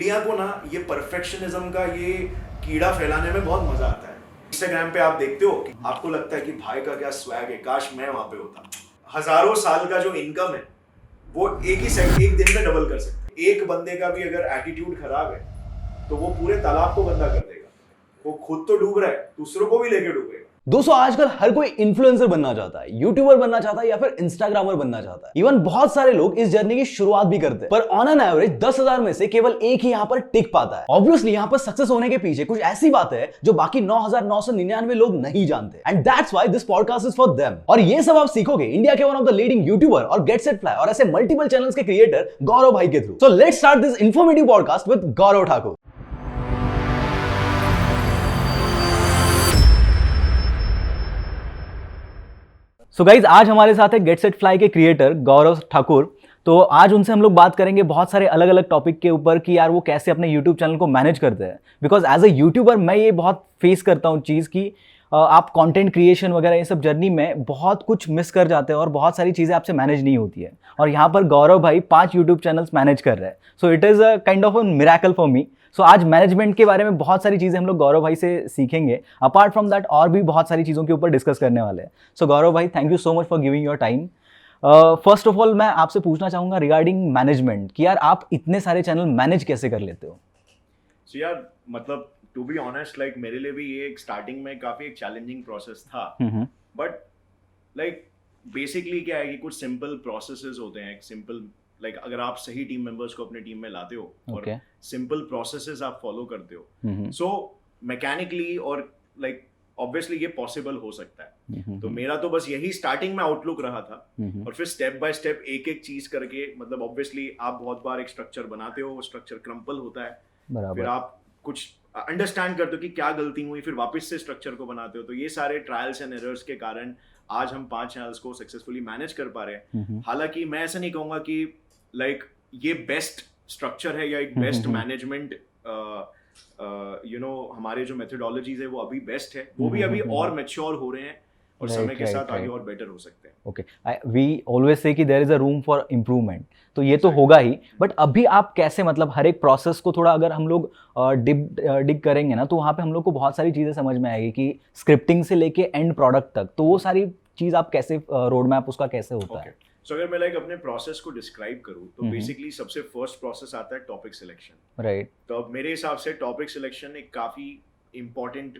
India को ना ये परफेक्शनिज्म का ये कीड़ा फैलाने में बहुत मजा आता है। इंस्टाग्राम पे आप देखते हो कि आपको लगता है कि भाई का क्या स्वैग है, काश मैं वहां पे होता। हजारों साल का जो इनकम है वो एक दिन में डबल कर सकते। एक बंदे का भी अगर एटीट्यूड खराब है तो वो पूरे तालाब को गंदा कर देगा। वो खुद तो डूब रहा है, दूसरों को भी लेके डूबेगा। दोस्तों आजकल हर कोई इन्फ्लुएंसर बनना चाहता है, यूट्यूबर बनना चाहता है या फिर इंस्टाग्रामर बनना चाहता है। इवन बहुत सारे लोग इस जर्नी की शुरुआत भी करते हैं, पर ऑन एन एवरेज 10,000 में से केवल एक ही यहाँ पर टिक पाता है। ऑब्वियसली यहाँ पर सक्सेस होने के पीछे कुछ ऐसी बात है जो बाकी 9,999 लोग नहीं जानते, and that's why this podcast is for them. और ये सब आप सीखोगे इंडिया के one of the leading YouTuber और गेट सेट फ्लाई और ऐसे मल्टीपल चैनल्स के क्रिएटर गौरव भाई के through. So let's start this informative podcast with Gaurav Thakur. So guys आज हमारे साथ है गेट सेट फ्लाई के क्रिएटर गौरव ठाकुर। तो आज उनसे हम लोग बात करेंगे बहुत सारे अलग अलग टॉपिक के ऊपर कि यार वो कैसे अपने यूट्यूब चैनल को मैनेज करते हैं। बिकॉज एज अ यूट्यूबर मैं ये बहुत फेस करता हूँ चीज़ की आप कंटेंट क्रिएशन वगैरह ये सब जर्नी में बहुत कुछ मिस कर जाते हैं और बहुत सारी चीज़ें आपसे मैनेज नहीं होती है। और यहाँ पर गौरव भाई 5 यूट्यूब चैनल्स मैनेज कर रहे हैं। So it is a kind of a miracle for me. So आज मैनेजमेंट के बारे में बहुत सारी चीज़ें हम लोग गौरव भाई से सीखेंगे। अपार्ट फ्रॉम दैट और भी बहुत सारी चीज़ों के ऊपर डिस्कस करने वाले हैं। सो गौरव भाई thank you so much for giving your time. First of all मैं आपसे पूछना चाहूँगा रिगार्डिंग मैनेजमेंट कि यार आप इतने सारे चैनल मैनेज कैसे कर लेते हो? So यार मतलब टू बी ऑनेस्ट लाइक मेरे लिए भी ये एक स्टार्टिंग में काफी एक चैलेंजिंग प्रोसेस था। बट लाइक बेसिकली क्या है कि कुछ सिंपल प्रोसेसेस होते हैं। एक सिंपल लाइक अगर आप सही टीम मेंबर्स को अपने टीम में लाते हो और सिंपल प्रोसेसेस आप फॉलो करते हो सो मैकेनिकली और लाइक ऑब्वियसली ये पॉसिबल हो सकता है। तो मेरा तो बस यही स्टार्टिंग में आउटलुक रहा था और फिर स्टेप बाय स्टेप एक एक चीज करके मतलब ऑब्वियसली आप बहुत बार एक स्ट्रक्चर बनाते हो, स्ट्रक्चर क्रम्पल होता है, फिर आप कुछ अंडरस्टैंड करते हो कि क्या गलती हुई, फिर वापस से स्ट्रक्चर को बनाते हो। तो ये सारे ट्रायल्स एंड एरर्स के कारण आज हम 5 चैनल्स को सक्सेसफुली मैनेज कर पा रहे हैं। हालांकि मैं ऐसा नहीं कहूंगा कि लाइक ये बेस्ट स्ट्रक्चर है या एक बेस्ट मैनेजमेंट हमारे जो मेथोडोलॉजीज है वो अभी बेस्ट है, वो भी अभी और मैच्योर हो रहे हैं और समय के साथ आगे और बेटर हो सकते हैं। ओके, वी ऑलवेज से कि there is a room for improvement, तो ये तो होगा ही। बट अभी आप कैसे मतलब हर एक प्रोसेस को थोड़ा अगर हम लोग डिग करेंगे ना तो वहाँ पे हम लोग को बहुत सारी चीज़ें समझ में आएगी कि स्क्रिप्टिंग से लेके एंड प्रोडक्ट तक, तो वो सारी चीज़ आप कैसे रोड मैप उसका कैसे होता है? सो अगर मैं लाइक अपने प्रोसेस को डिस्क्राइब करूँ तो बेसिकली सबसे फर्स्ट प्रोसेस आता है टॉपिक सिलेक्शन। राइट। तो अब मेरे हिसाब से टॉपिक सिलेक्शन एक काफी इम्पोर्टेंट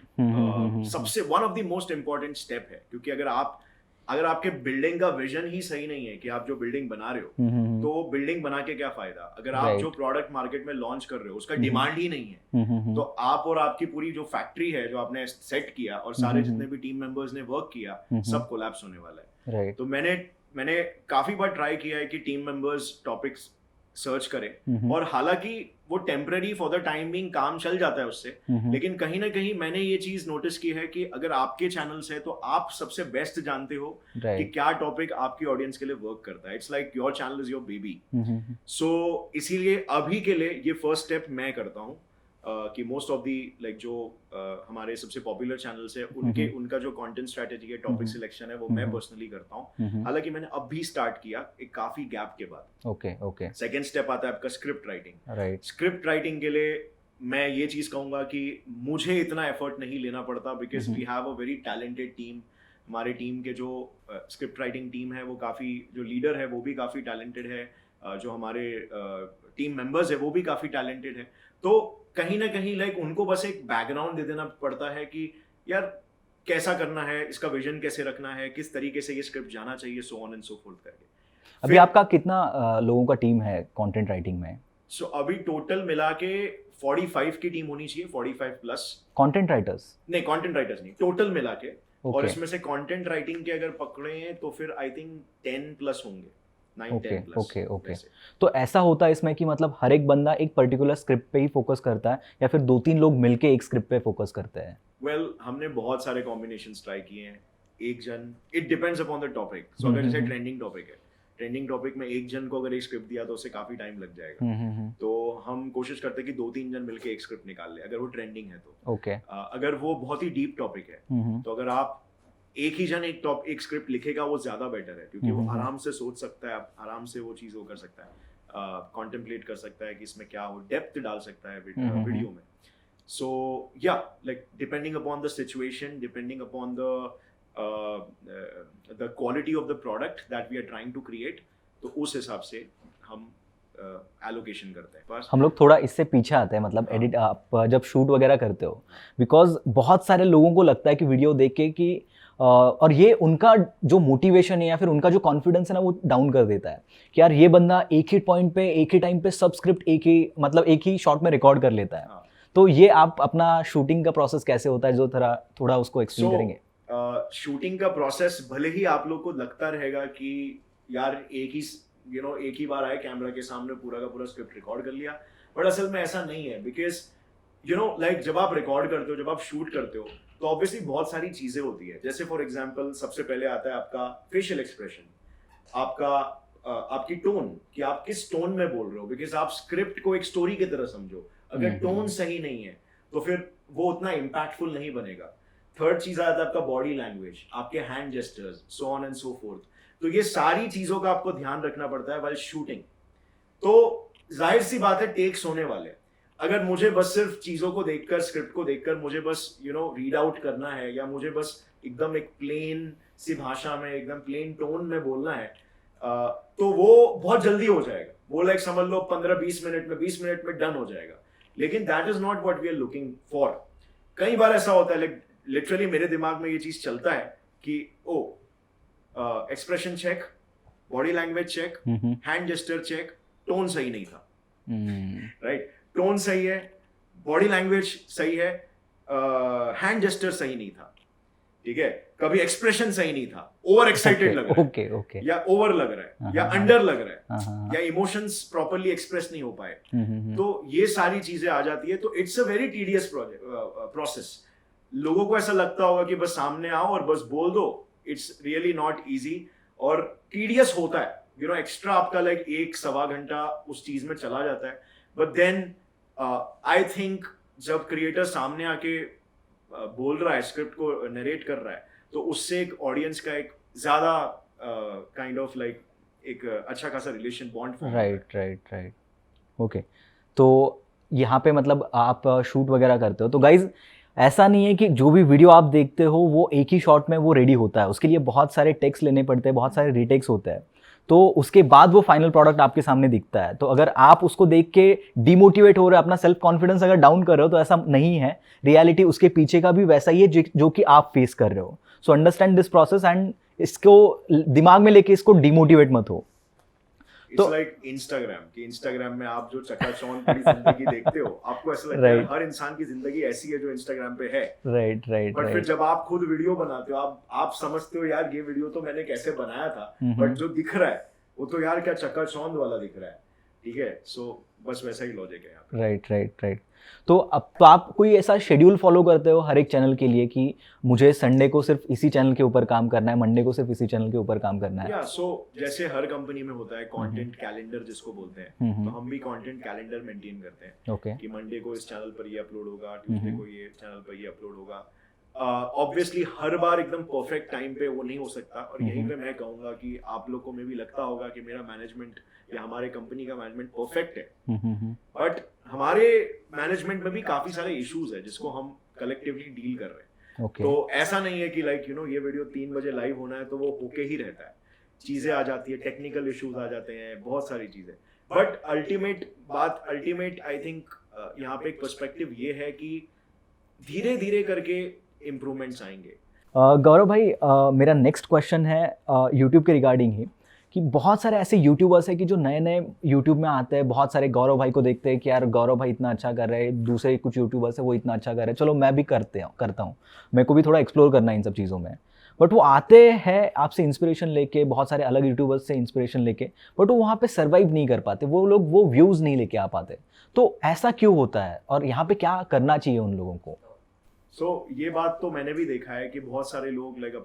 सबसे one of the most important step है, क्योंकि अगर आपके बिल्डिंग का विजन ही सही नहीं है कि आप जो बिल्डिंग बना रहे हो तो बिल्डिंग बना के क्या फायदा। अगर आप जो प्रोडक्ट मार्केट में लॉन्च कर रहे हो उसका डिमांड ही नहीं है तो आप और आपकी पूरी जो फैक्ट्री है जो आपने सेट किया और सारे जितने भी टीम मेंबर्स ने वर्क किया सब कोलैप्स होने वाला है। तो मैंने काफी बार ट्राई किया है कि टीम मेंबर्स टॉपिक्स सर्च करें और हालांकि वो temporary for the time being काम चल जाता है उससे, लेकिन कहीं ना कहीं मैंने ये चीज नोटिस की है कि अगर आपके चैनल्स है तो आप सबसे बेस्ट जानते हो कि क्या टॉपिक आपकी ऑडियंस के लिए वर्क करता है। It's like your channel is your baby. So इसीलिए अभी के लिए ये फर्स्ट स्टेप मैं करता हूँ कि मोस्ट ऑफ दी लाइक जो हमारे सबसे पॉपुलर चैनल्स है उनका जो कंटेंट स्ट्रेटेजी है, टॉपिक सिलेक्शन है, वो मैं पर्सनली करता हूँ। हालांकि मैंने अभी स्टार्ट किया एक काफी गैप के बाद। ओके। सेकंड स्टेप आता है आपका script writing. Right. Script writing के लिए मैं ये चीज कहूंगा कि मुझे इतना एफर्ट नहीं लेना पड़ता because we have a very talented team. हमारे टीम के जो स्क्रिप्ट राइटिंग टीम है वो काफी, जो लीडर है वो भी काफी टैलेंटेड है, जो हमारे टीम मेंबर्स है वो भी काफी टैलेंटेड है। तो कहीं ना कहीं लाइक उनको बस एक बैकग्राउंड दे देना पड़ता है कि यार कैसा करना है, इसका विजन कैसे रखना है, किस तरीके से ये स्क्रिप्ट जाना चाहिए, so on and so fourth करके। अभी आपका कितना लोगों का टीम है कंटेंट राइटिंग में? सो अभी टोटल मिला के 45 की टीम होनी चाहिए, 45 प्लस। Content writers? नहीं, कंटेंट राइटर्स नहीं, टोटल मिला के। और इसमें से कंटेंट राइटिंग के अगर पकड़े हैं तो फिर आई थिंक 10 प्लस होंगे। ओके। तो ऐसा होता है इसमें कि मतलब हर एक बंदा एक पर्टिकुलर स्क्रिप्ट पे ही फोकस करता है या फिर 2-3 लोग मिलके एक स्क्रिप्ट पे फोकस करते हैं? वेल हमने बहुत सारे कॉम्बिनेशंस ट्राई किए हैं। एक जन, it depends upon the topic. So अगर जैसे ट्रेंडिंग टॉपिक है, ट्रेंडिंग टॉपिक में एक जन को अगर एक स्क्रिप्ट दिया तो उससे काफी टाइम लग जाएगा। तो हम कोशिश करते हैं कि 2-3 जन मिलके एक स्क्रिप्ट निकाल ले अगर वो ट्रेंडिंग है तो। ओके। अगर वो बहुत ही डीप टॉपिक है तो अगर आप एक ही जन एक स्क्रिप्ट लिखेगा वो ज्यादा बेटर है, क्योंकि वो आराम से सोच सकता है, आराम से वो चीज वो कर सकता है। कॉन्टेम्पलेट कर सकता है कि इसमें क्या हो, डेप्थ डाल सकता है वीडियो में. So yeah, like depending upon the situation, depending upon the quality of the product that we are trying to create, तो उस हिसाब से हम एलोकेशन करते हैं. बस हम लोग थोड़ा इससे पीछे आते हैं, मतलब एडिट आप जब शूट वगैरह करते हो, बिकॉज बहुत सारे लोगों को लगता है कि वीडियो देख के कि और ये उनका जो मोटिवेशन है या फिर उनका जो कॉन्फिडेंस है ना, वो डाउन कर देता है कि यार ये बंदा एक ही पॉइंट पे एक ही टाइम पे सब स्क्रिप्ट एक ही शॉट में रिकॉर्ड कर लेता है. तो ये आप अपना शूटिंग का प्रोसेस कैसे होता है, जो थोड़ा उसको एक्सप्लेन करेंगे. शूटिंग का प्रोसेस भले ही आप लोग को लगता रहेगा कि यार एक ही बार आए कैमरा के सामने पूरा का पूरा स्क्रिप्ट रिकॉर्ड कर लिया, बट असल में ऐसा नहीं है. बिकॉज लाइक जब आप रिकॉर्ड करते हो, जब आप शूट करते हो, तो ऑब्वियसली बहुत सारी चीजें होती है. जैसे फॉर एग्जांपल सबसे पहले आता है आपका फेशियल एक्सप्रेशन, आपकी टोन, कि आप किस टोन में बोल रहे हो. बिकॉज आप स्क्रिप्ट को एक स्टोरी की तरह समझो, अगर टोन सही नहीं है तो फिर वो उतना इम्पैक्टफुल नहीं बनेगा. थर्ड चीज आता है आपका बॉडी लैंग्वेज, आपके hand gestures, so on and so fourth. तो ये सारी चीजों का आपको ध्यान रखना पड़ता है व्हाइल शूटिंग. तो जाहिर सी बात है टेक्स होने वाले. अगर मुझे बस सिर्फ चीजों को देखकर, स्क्रिप्ट को देखकर मुझे बस रीड आउट करना है, या मुझे बस एकदम एक प्लेन सी भाषा में, एकदम प्लेन टोन में बोलना है, तो वो बहुत जल्दी हो जाएगा. वो लाइक समझ लो 15-20 मिनट में, 20 मिनट में डन हो जाएगा. लेकिन that is not what we are looking for. कई बार ऐसा होता है, लाइक लिटरली मेरे दिमाग में ये चीज चलता है कि expression check, body language check, hand gesture check, tone सही नहीं था. राइट, टोन सही है, बॉडी लैंग्वेज सही है, हैंड जेस्चर सही नहीं था. ठीक है, कभी एक्सप्रेशन सही नहीं था, ओवर एक्साइटेड लग रहा है, या ओवर लग रहा है, या अंडर लग रहा है, या इमोशंस प्रॉपर्ली एक्सप्रेस नहीं हो पाए. तो ये सारी चीजें आ जाती है. तो it's a very tedious process. लोगों को ऐसा लगता होगा कि बस सामने आओ और बस बोल दो. इट्स रियली नॉट इजी, और टीडियस होता है. एक्स्ट्रा आपका लाइक 1-1.25 घंटा उस चीज में चला जाता है. बट देन आई थिंक जब क्रिएटर सामने आके बोल रहा है, स्क्रिप्ट को नरेट कर रहा है, तो उससे एक ऑडियंस का एक ज्यादा काइंड ऑफ लाइक एक अच्छा खासा relation bond form. Right. Okay, तो यहाँ पे मतलब आप शूट वगैरह करते हो, तो गाइज ऐसा नहीं है कि जो भी वीडियो आप देखते हो वो एक ही शॉट में वो रेडी होता है. उसके लिए बहुत सारे टेक्स लेने पड़ते हैं, बहुत सारे रीटेक्स होते हैं. तो उसके बाद वो फाइनल प्रोडक्ट आपके सामने दिखता है. तो अगर आप उसको देख के डिमोटिवेट हो रहे हो, अपना सेल्फ कॉन्फिडेंस अगर डाउन कर रहे हो, तो ऐसा नहीं है. रियलिटी उसके पीछे का भी वैसा ही है जो कि आप फेस कर रहे हो. So understand this process and इसको दिमाग में लेके इसको डिमोटिवेट मत हो. तो लाइक इंस्टाग्राम में आप जो चकाचौंध भरी जिंदगी देखते हो, आपको ऐसा लगता है हर इंसान की जिंदगी ऐसी है जो इंस्टाग्राम पे है. राइट. बट फिर जब आप खुद वीडियो बनाते हो, आप समझते हो यार ये वीडियो तो मैंने कैसे बनाया था, बट जो दिख रहा है वो तो यार क्या चकाचौंध वाला दिख रहा है. ठीक है, सो बस वैसा ही लॉजिक है यहाँ पे. राइट. तो अब आप कोई ऐसा शेड्यूल फॉलो करते हो हर एक चैनल के लिए कि मुझे संडे को सिर्फ इसी चैनल के ऊपर काम करना है, मंडे को सिर्फ इसी चैनल के ऊपर काम करना है? या सो जैसे हर कंपनी में होता है कंटेंट कैलेंडर जिसको बोलते हैं, तो हम भी कंटेंट कैलेंडर मेंटेन करते हैं कि मंडे को इस चैनल पर ये अपलोड होगा, ट्यूसडे को ये चैनल पर ये अपलोड होगा. ऑब्वियसली हर बार एकदम परफेक्ट टाइम पे वो नहीं हो सकता, और यहीं पे मैं कहूंगा कि आप लोगों को में भी लगता होगा कि मेरा मैनेजमेंट या हमारे कंपनी का मैनेजमेंट परफेक्ट है, बट हमारे मैनेजमेंट में भी काफी सारे इश्यूज है जिसको हम कलेक्टिवली डील कर रहे हैं. तो ऐसा नहीं है कि लाइक ये वीडियो 3 बजे लाइव होना है तो वो होके ही रहता है. चीजें आ जाती है, टेक्निकल इश्यूज आ जाते हैं, बहुत सारी चीजें. बट अल्टीमेट आई थिंक यहाँ पे एक पर्सपेक्टिव ये है कि धीरे धीरे करके इम्प्रूवमेंट्स आएंगे. गौरव भाई, मेरा नेक्स्ट क्वेश्चन है यूट्यूब के रिगार्डिंग ही, कि बहुत सारे ऐसे यूट्यूबर्स हैं कि जो नए नए यूट्यूब में आते हैं, बहुत सारे गौरव भाई को देखते हैं कि यार गौरव भाई इतना अच्छा कर रहे हैं, दूसरे कुछ यूट्यूबर्स हैं वो इतना अच्छा कर रहे हैं, चलो मैं भी करता हूँ, मेरे को भी थोड़ा एक्सप्लोर करना है इन सब चीज़ों में. बट वो आते हैं आपसे इंस्पिरेशन लेके, बहुत सारे अलग यूट्यूबर्स से इंस्पिरेशन लेके, बट वो वहाँ पे सर्वाइव नहीं कर पाते, वो लोग वो व्यूज़ नहीं लेके आ पाते. तो ऐसा क्यों होता है और यहाँ पे क्या करना चाहिए उन लोगों को? ये बात तो मैंने भी देखा है कि बहुत सारे लोग लाइक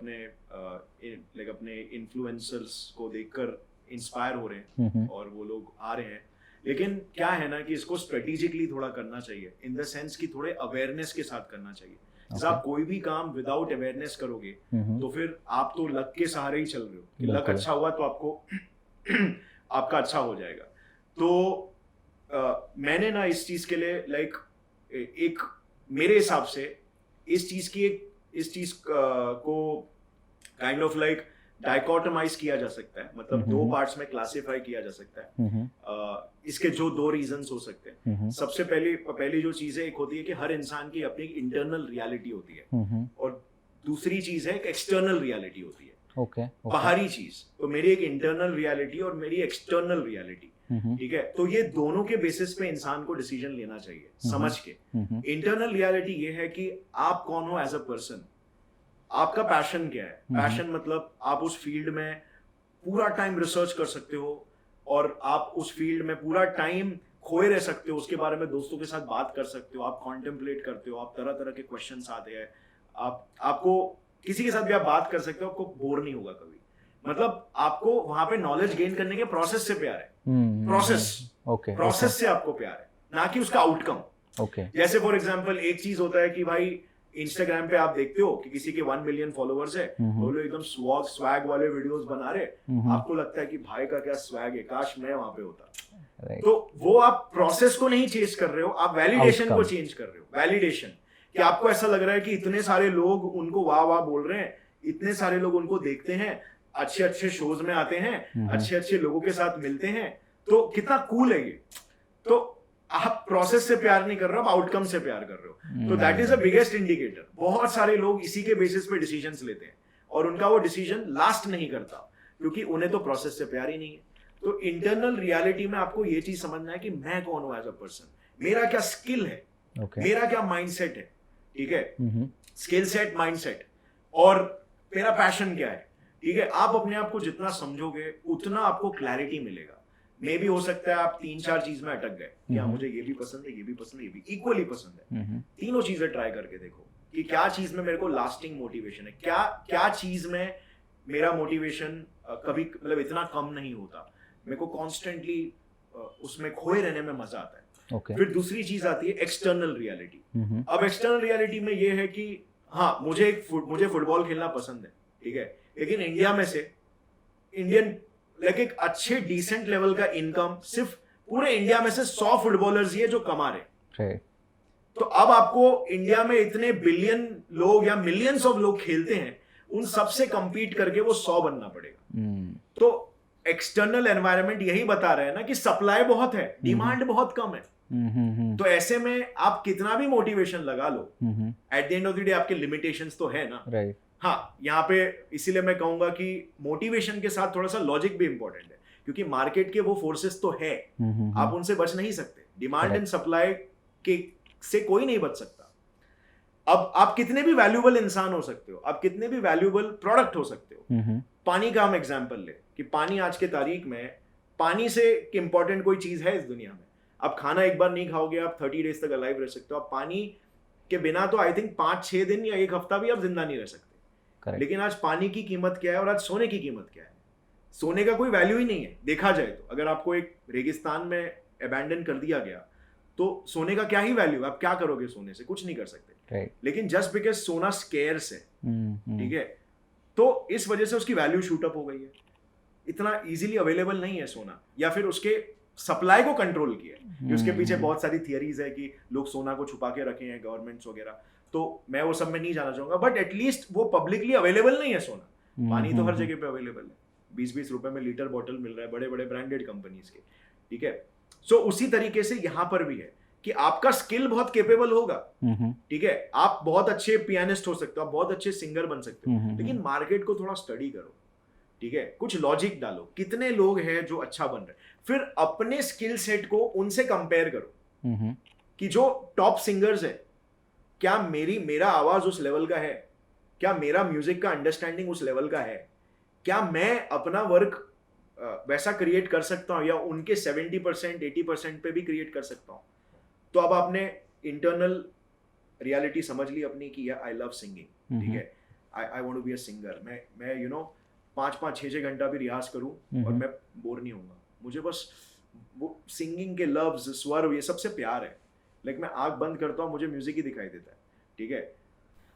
अपने इन्फ्लुएंसर्स को देखकर इंस्पायर हो रहे हैं और वो लोग आ रहे हैं. लेकिन क्या है ना कि इसको स्ट्रेटेजिकली थोड़ा करना चाहिए, इन द सेंस कि थोड़े अवेयरनेस के साथ करना चाहिए. जैसे आप कोई भी काम विदाउट अवेयरनेस करोगे तो फिर आप तो लक के सहारे ही चल रहे हो कि लक अच्छा हुआ तो आपको आपका अच्छा हो जाएगा. तो मैंने ना इस चीज के लिए लाइक एक मेरे हिसाब से इस चीज को काइंड ऑफ लाइक डाइकोटमाइज किया जा सकता है, मतलब दो पार्ट्स में क्लासिफाई किया जा सकता है। इसके जो दो रीजंस हो सकते हैं। सबसे पहली जो चीज है, एक होती है कि हर इंसान की अपनी इंटरनल रियलिटी होती है, और दूसरी चीज है एक एक्सटर्नल रियलिटी होती है, बाहरी चीज। तो मेरी एक इंटरनल रियलिटी और मेरी एक्सटर्नल रियलिटी, ठीक है। तो ये दोनों के बेसिस पे इंसान को डिसीजन लेना चाहिए समझ के। इंटरनल रियलिटी ये है कि आप कौन हो एज अ पर्सन, आपका पैशन क्या है। पैशन मतलब आप उस फील्ड में पूरा टाइम रिसर्च कर सकते हो, और आप उस फील्ड में पूरा टाइम खोए रह सकते हो, उसके बारे में दोस्तों के साथ बात कर सकते हो, आप कॉन्टेम्पलेट करते हो, आप तरह तरह के क्वेश्चंस आते हैं, आपको किसी के साथ भी आप बात कर सकते हो, आपको बोर नहीं होगा कभी। मतलब आपको वहां पे नॉलेज गेन करने के प्रोसेस से प्यार है, प्रोसेस से आपको प्यार है, ना कि उसका आउटकम। जैसे फॉर एग्जांपल एक चीज होता है कि भाई इंस्टाग्राम पे आप देखते हो कि किसी के 1 मिलियन फॉलोअर्स है, वो लोग एकदम स्वैग वाले वीडियोस बना रहे, आपको लगता है कि भाई का क्या स्वैग है, काश मैं वहां पे होता। तो वो आप प्रोसेस को नहीं चेंज कर रहे हो, आप वैलिडेशन को चेंज कर रहे हो। वैलिडेशन कि आपको ऐसा लग रहा है कि इतने सारे लोग उनको वाह वाह बोल रहे हैं, इतने सारे लोग उनको देखते हैं, अच्छे अच्छे शोज में आते हैं, अच्छे अच्छे लोगों के साथ मिलते हैं, तो कितना कूल है ये। तो आप प्रोसेस से प्यार नहीं कर रहे हो, आप आउटकम से प्यार कर रहे हो। तो that is the biggest indicator. बहुत सारे लोग इसी के बेसिस पे डिसीजंस लेते हैं, और उनका वो डिसीजन लास्ट नहीं करता, क्योंकि उन्हें तो प्रोसेस से प्यार ही नहीं है। तो इंटरनल रियलिटी में आपको ये चीज समझना है कि मैं कौन हूं एज अ पर्सन, मेरा क्या स्किल है, मेरा क्या माइंडसेट है, ठीक है, स्किल सेट, माइंडसेट, और मेरा पैशन क्या है, ठीक है। आप अपने आप को जितना समझोगे उतना आपको क्लैरिटी मिलेगा। मे भी हो सकता है आप 3-4 चीज में अटक गए कि हाँ मुझे ये भी पसंद है, ये भी पसंद है, ये भी इक्वली पसंद है। तीनों चीजें ट्राई करके देखो कि क्या चीज में मेरे को लास्टिंग मोटिवेशन है, क्या चीज में मेरा मोटिवेशन कभी मतलब इतना कम नहीं होता, मेरे को कॉन्स्टेंटली उसमें खोए रहने में मजा आता है। फिर दूसरी चीज आती है एक्सटर्नल रियलिटी। अब एक्सटर्नल रियलिटी में ये है कि हाँ मुझे फुटबॉल खेलना पसंद है, ठीक है, लेकिन इंडिया में से एक अच्छे डिसेंट लेवल का इनकम सिर्फ पूरे इंडिया में से 100 फुटबॉलर्स ही है जो कमा रहे। तो अब आपको इंडिया में इतने बिलियन लोग या मिलियंस ऑफ लोग खेलते हैं, उन सबसे कंपीट करके वो 100 बनना पड़ेगा। तो एक्सटर्नल एनवायरनमेंट यही बता रहे हैं ना कि सप्लाई बहुत है, डिमांड बहुत कम है। तो ऐसे में आप कितना भी मोटिवेशन लगा लो, at the end of the day आपके लिमिटेशंस तो है ना। हाँ, यहाँ पे इसीलिए मैं कहूंगा कि मोटिवेशन के साथ थोड़ा सा लॉजिक भी इंपॉर्टेंट है, क्योंकि मार्केट के वो फोर्सेस तो है, आप उनसे बच नहीं सकते। डिमांड एंड सप्लाई के से कोई नहीं बच सकता। अब आप कितने भी वैल्यूएबल इंसान हो सकते हो, आप कितने भी वैल्यूएबल प्रोडक्ट हो सकते हो। पानी का हम एग्जांपल ले कि पानी आज के तारीख में, पानी से इंपॉर्टेंट कोई चीज है इस दुनिया में? आप खाना एक बार नहीं खाओगे, आप 30 डेज तक अलाइव रह सकते हो। आप पानी के बिना तो आई थिंक 5-6 दिन या एक हफ्ता भी आप जिंदा नहीं रह सकते। लेकिन आज पानी की कीमत क्या है और आज सोने की कीमत क्या है? सोने का कोई वैल्यू ही नहीं है देखा जाए तो। अगर आपको एक रेगिस्तान में अबैंडन कर दिया गया तो सोने का क्या ही वैल्यू, आप क्या करोगे सोने से? कुछ नहीं कर सकते। लेकिन जस्ट बिकॉज सोना स्केर्स है, ठीक है, तो इस वजह से उसकी वैल्यू शूट अप हो गई है। इतना इजीली अवेलेबल नहीं है सोना, या फिर उसके सप्लाई को कंट्रोल किया है। उसके पीछे बहुत सारी थियरीज है कि लोग सोना को छुपा के रखे हैं गवर्नमेंट्स वगैरह, तो मैं वो सब में नहीं जाना चाहूंगा। बट एटलीस्ट वो पब्लिकली अवेलेबल नहीं है सोना। पानी तो हर जगह पे अवेलेबल है, 20-20 रुपए में लीटर बॉटल मिल रहा है बड़े बड़े ब्रांडेड कंपनीज के, ठीक है। सो उसी तरीके से यहाँ पर भी है कि आपका स्किल बहुत केपेबल होगा, ठीक है, आप बहुत अच्छे पियानिस्ट हो सकते हो, आप बहुत अच्छे सिंगर बन सकते हो, लेकिन मार्केट को थोड़ा स्टडी करो, ठीक है, कुछ लॉजिक डालो, कितने लोग हैं जो अच्छा बन रहे हैं, फिर अपने स्किल सेट को उनसे कंपेयर करो कि जो टॉप सिंगर्स है, क्या मेरा आवाज उस लेवल का है, क्या मेरा म्यूजिक का अंडरस्टैंडिंग उस लेवल का है, क्या मैं अपना वर्क वैसा क्रिएट कर सकता हूं या उनके 70% 80% पे भी क्रिएट कर सकता हूं। तो अब आपने इंटरनल रियलिटी समझ ली अपनी कि आई लव सिंगिंग, ठीक है, I want to be a singer. मैं 5-6 घंटा भी रियाज करूं और मैं बोर नहीं होऊंगा। मुझे बस वो सिंगिंग के लफ्ज, स्वर, ये सबसे प्यार है। लाइक मैं आंख बंद करता हूँ, मुझे म्यूजिक ही दिखाई देता है, ठीक है।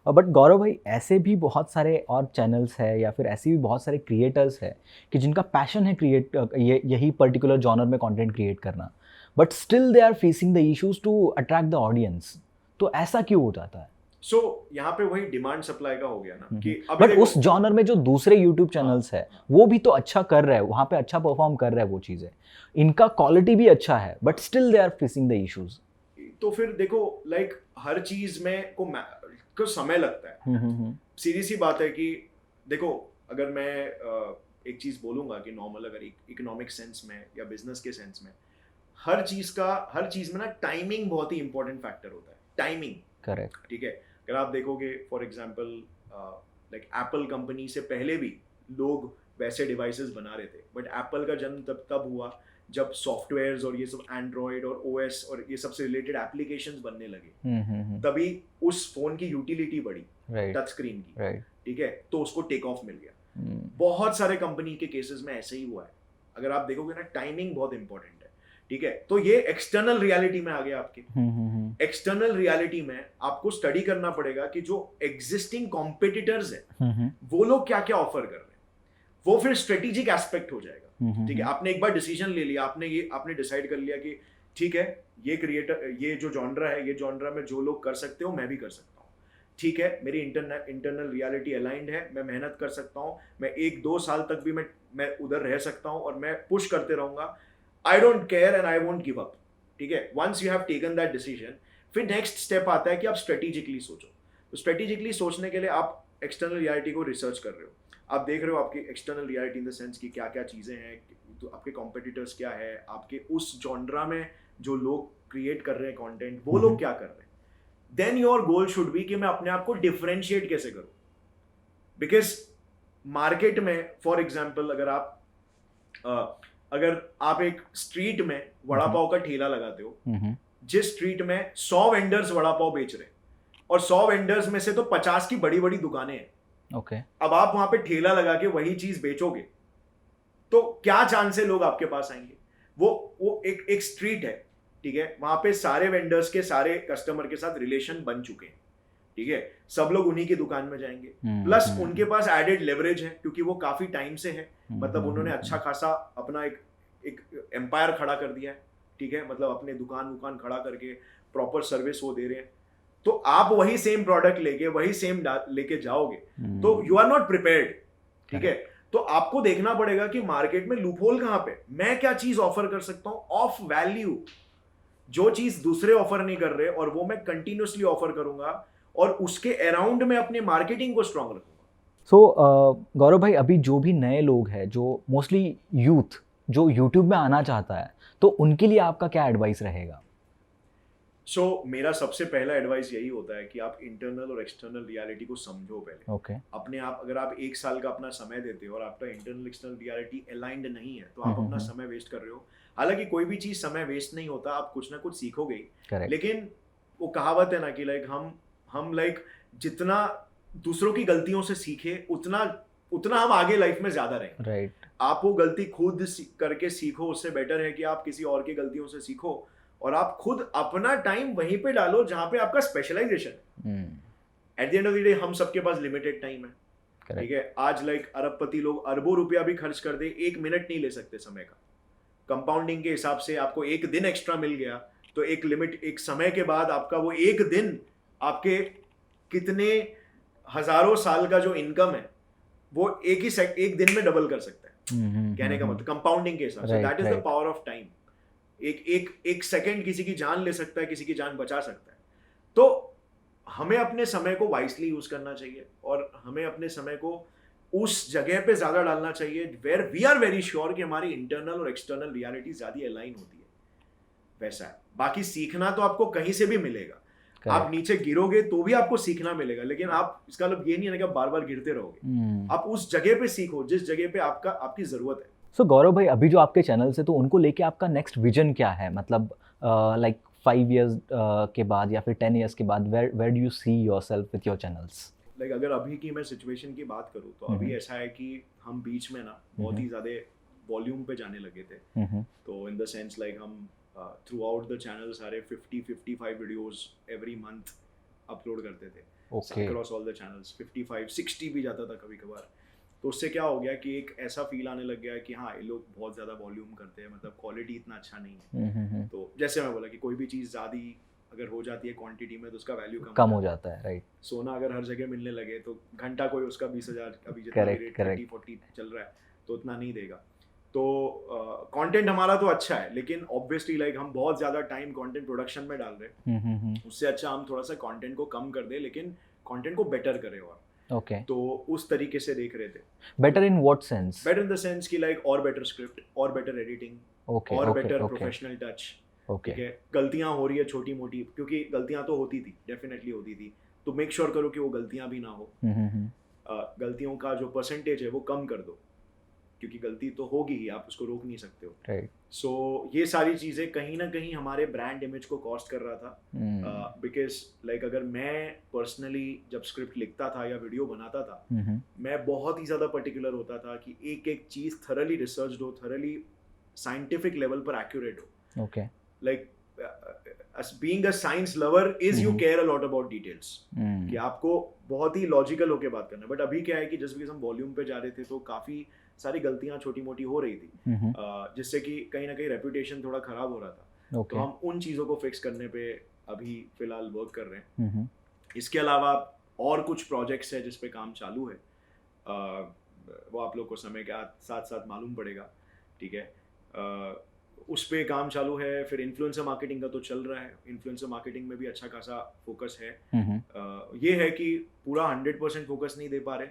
बट गौरव भाई, ऐसे भी बहुत सारे और चैनल्स है या फिर ऐसे भी बहुत सारे क्रिएटर्स है कि जिनका पैशन है यही पर्टिकुलर जॉनर में कंटेंट क्रिएट करना, but still they are facing the issues to attract the audience. तो ऐसा क्यों हो जाता है? यहाँ पे वही डिमांड सप्लाई का हो गया ना कि बट उस जॉनर में जो दूसरे यूट्यूब चैनल्स है वो भी तो अच्छा कर रहे हैं, वहां पे अच्छा परफॉर्म कर रहे हैं, वो चीजें इनका क्वालिटी भी अच्छा है, but still they are facing the issues. तो फिर देखो लाइक हर चीज में को समय लगता है। सीधी सी बात है कि देखो, अगर मैं एक चीज बोलूंगा कि नॉर्मल अगर इकोनॉमिक सेंस में या बिजनेस के सेंस में हर चीज में ना टाइमिंग बहुत ही इंपॉर्टेंट फैक्टर होता है। टाइमिंग, करेक्ट, ठीक है। अगर आप देखोगे for example like Apple company से पहले भी लोग वैसे डिवाइसेस बना रहे थे, बट एप्पल का जन्म तब हुआ जब सॉफ्टवेयर्स और ये सब एंड्रॉयड और ओएस और ये सबसे रिलेटेड एप्लीकेशंस बनने लगे, तभी उस फोन की यूटिलिटी बढ़ी, टच स्क्रीन की, ठीक है, तो उसको टेक ऑफ मिल गया। बहुत सारे कंपनी के केसेस में ऐसे ही हुआ है। अगर आप देखोगे ना, टाइमिंग बहुत इंपॉर्टेंट है, ठीक है। तो ये एक्सटर्नल रियलिटी में आ गया आपके। एक्सटर्नल रियलिटी में आपको स्टडी करना पड़ेगा कि जो एग्जिस्टिंग कॉम्पिटिटर्स है वो लोग क्या क्या ऑफर कर रहे हैं, वो फिर स्ट्रेटेजिक एस्पेक्ट हो जाएगा, ठीक है। आपने एक बार डिसीजन ले लिया, आपने डिसाइड कर लिया कि ठीक है, ये क्रिएटर, ये जो जॉनरा है, ये जॉनरा में जो लोग कर सकते हो मैं भी कर सकता हूँ, ठीक है। मेरी इंटरनल रियलिटी अलाइंड है, मैं मेहनत कर सकता हूँ, मैं 1-2 साल तक भी मैं उधर रह सकता हूँ और मैं पुश करते रहूंगा। I don't care and I won't give up, ठीक है। Once you have taken that decision, फिर नेक्स्ट स्टेप आता है कि आप स्ट्रेटेजिकली सोचो। तो स्ट्रेटेजिकली सोचने के लिए आप एक्सटर्नल रियलिटी को रिसर्च कर रहे हो, आप देख रहे हो आपकी external reality in the sense कि क्या क्या चीज़ें हैं, तो आपके कॉम्पिटिटर्स क्या है, आपके उस जॉनरा में जो लोग क्रिएट कर रहे हैं कंटेंट, वो लोग क्या कर रहे हैं। Then your goal should be कि मैं अपने आप को डिफरेंशिएट कैसे करूं, बिकॉज मार्केट में फॉर एग्जाम्पल अगर आप एक स्ट्रीट में वड़ा पाव का ठेला लगाते हो, जिस स्ट्रीट में 100 वेंडर्स वड़ा पाव बेच रहे हैं और 100 वेंडर्स में से तो 50 की बड़ी बड़ी दुकानें हैं, ओके, अब आप वहां पे ठेला लगा के वही चीज बेचोगे तो क्या चांस है लोग आपके पास आएंगे। वो एक स्ट्रीट है, ठीक है, वहां पे सारे वेंडर्स के सारे कस्टमर के साथ रिलेशन बन चुके हैं, ठीक है, सब लोग उन्हीं की दुकान में जाएंगे, प्लस उनके पास एडेड लेवरेज है क्योंकि वो काफी टाइम से है, मतलब उन्होंने अच्छा खासा अपना एक एम्पायर खड़ा कर दिया है, ठीक है, मतलब अपने दुकान खड़ा करके प्रॉपर सर्विस वो दे रहे हैं। तो आप वही सेम प्रोडक्ट लेके वही सेम लेके जाओगे तो यू आर नॉट प्रिपेयर्ड, ठीक है। तो आपको देखना पड़ेगा कि मार्केट में लूपहोल कहां पे, मैं क्या चीज ऑफर कर सकता हूं ऑफ वैल्यू, जो चीज दूसरे ऑफर नहीं कर रहे और वो मैं कंटिन्यूअसली ऑफर करूंगा और उसके अराउंड में अपने मार्केटिंग को स्ट्रांग रखूंगा। सो गौरव भाई, अभी जो भी नए लोग हैं, जो मोस्टली यूथ जो यूट्यूब में आना चाहता है, तो उनके लिए आपका क्या एडवाइस रहेगा? मेरा सबसे पहला एडवाइस यही होता है कि आप इंटरनल और एक्सटर्नल रियलिटी को समझो पहले। ओके, अपने आप अगर आप 1 साल का अपना समय देते हो और आपका इंटरनल एक्सटर्नल रियलिटी अलाइंड नहीं है तो आप अपना समय वेस्ट कर रहे हो। हालांकि कोई भी चीज समय वेस्ट नहीं होता, आप कुछ ना कुछ सीखोगे ही, लेकिन वो कहावत है ना कि लाइक हम लाइक जितना दूसरों की गलतियों से सीखे उतना हम आगे लाइफ में ज्यादा रहें। राइट, आप वो गलती खुद करके सीखो, उससे बेटर है कि आप किसी और की गलतियों से सीखो और आप खुद अपना टाइम वहीं पे डालो जहां पे आपका स्पेशलाइजेशन है। Eight the end of the day हम सबके पास लिमिटेड टाइम है, ठीक है। आज लाइक अरबपति लोग अरबों रुपया भी खर्च कर दे, 1 मिनट नहीं ले सकते समय का। कंपाउंडिंग के हिसाब से आपको 1 दिन एक्स्ट्रा मिल गया तो एक समय के बाद आपका वो 1 दिन आपके कितने हजारों साल का जो इनकम है वो एक दिन में डबल कर सकता है। कहने का मतलब कंपाउंडिंग के हिसाब say that is the power of time. एक सेकंड किसी की जान ले सकता है, किसी की जान बचा सकता है। तो हमें अपने समय को वाइसली यूज करना चाहिए और हमें अपने समय को उस जगह पे ज्यादा डालना चाहिए where we are very sure कि हमारी इंटरनल और एक्सटर्नल रियलिटी ज्यादा अलाइन होती है। वैसा है, बाकी सीखना तो आपको कहीं से भी मिलेगा। आप नीचे गिरोगे तो भी आपको सीखना मिलेगा, लेकिन आप इसका मतलब ये नहीं है कि आप बार बार गिरते रहोगे। आप उस जगह पे सीखो जिस जगह पे आपकी जरूरत है। सो गौरव भाई, अभी जो आपके चैनल से, तो उनको लेके आपका नेक्स्ट विजन क्या है? मतलब लाइक 5 years के बाद या फिर 10 years के बाद where do you see yourself with your channels? Like अगर अभी की मैं सिचुएशन की बात करूँ तो अभी ऐसा है कि हम बीच में ना बहुत ही ज्यादा वॉल्यूम पे जाने लगे थे। तो इन द सेंस लाइक हम थ्रू आउट द चैनल सारे 50-55 वीडियोस एवरी मंथ अपलोड करते थे okay across all the channels, 55-60 भी जाता था कभी कभार। तो उससे क्या हो गया कि एक ऐसा फील आने लग गया कि हाँ ये लोग बहुत ज़्यादा वॉल्यूम करते हैं, मतलब क्वालिटी इतना अच्छा नहीं है। तो जैसे मैं बोला कि कोई भी चीज़ ज़्यादा अगर हो जाती है क्वांटिटी में तो उसका वैल्यू कम हो जाता है, राइट। सोना अगर हर जगह मिलने लगे तो घंटा कोई उसका 20,000 अभी जितना Correct, भी रेट correct. 30-40 चल रहा है तो उतना नहीं देगा। तो कंटेंट हमारा तो अच्छा है, लेकिन ऑब्वियसली लाइक हम बहुत ज़्यादा टाइम कंटेंट प्रोडक्शन में डाल रहे हैं। उससे अच्छा हम थोड़ा सा कंटेंट को कम कर दें लेकिन कंटेंट को बेटर करें। और ओके, तो उस तरीके से देख रहे थे। Better in what sense? Better in the sense कि लाइक और बेटर स्क्रिप्ट, और बेटर एडिटिंग, ओके और okay better okay professional touch. Okay ठीक है, गलतियां हो रही है छोटी मोटी, क्योंकि गलतियां तो होती थी, डेफिनेटली होती थी, तो मेक श्योर करो कि वो गलतियां भी ना हो। गलतियों का जो परसेंटेज है वो कम कर दो, क्योंकि गलती तो होगी ही, आप उसको रोक नहीं सकते हो। राइट। सो ये सारी चीज़ें कहीं ना कहीं हमारे ब्रांड इमेज को कॉस्ट कर रहा था। बिकॉज लाइक अगर मैं पर्सनली जब स्क्रिप्ट लिखता था या वीडियो बनाता था, मैं बहुत ही ज़्यादा पर्टिकुलर होता था कि एक एक चीज़ थरली रिसर्च हो, थरली साइंटिफिक लेवल पर एक्यूरेट हो। Okay, like being a science lover is you care a lot about details, कि आपको बहुत ही लॉजिकल होके बात करना है। बट अभी क्या है कि जस्ट बिकॉज हम वॉल्यूम पे जा रहे थे तो काफ़ी सारी गलतियां छोटी मोटी हो रही थी, जिससे कि कहीं ना कहीं रेपुटेशन थोड़ा खराब हो रहा था। तो हम उन चीज़ों को फिक्स करने पे अभी फिलहाल वर्क कर रहे हैं। इसके अलावा और कुछ प्रोजेक्ट्स है जिस पे काम चालू है, वो आप लोग को समय के साथ साथ मालूम पड़ेगा। ठीक है, उस पे काम चालू है। फिर इन्फ्लुएंसर मार्केटिंग का तो चल रहा है, इन्फ्लुएंसर मार्केटिंग में भी अच्छा खासा फोकस है। ये है कि पूरा 100% फोकस नहीं दे पा रहे,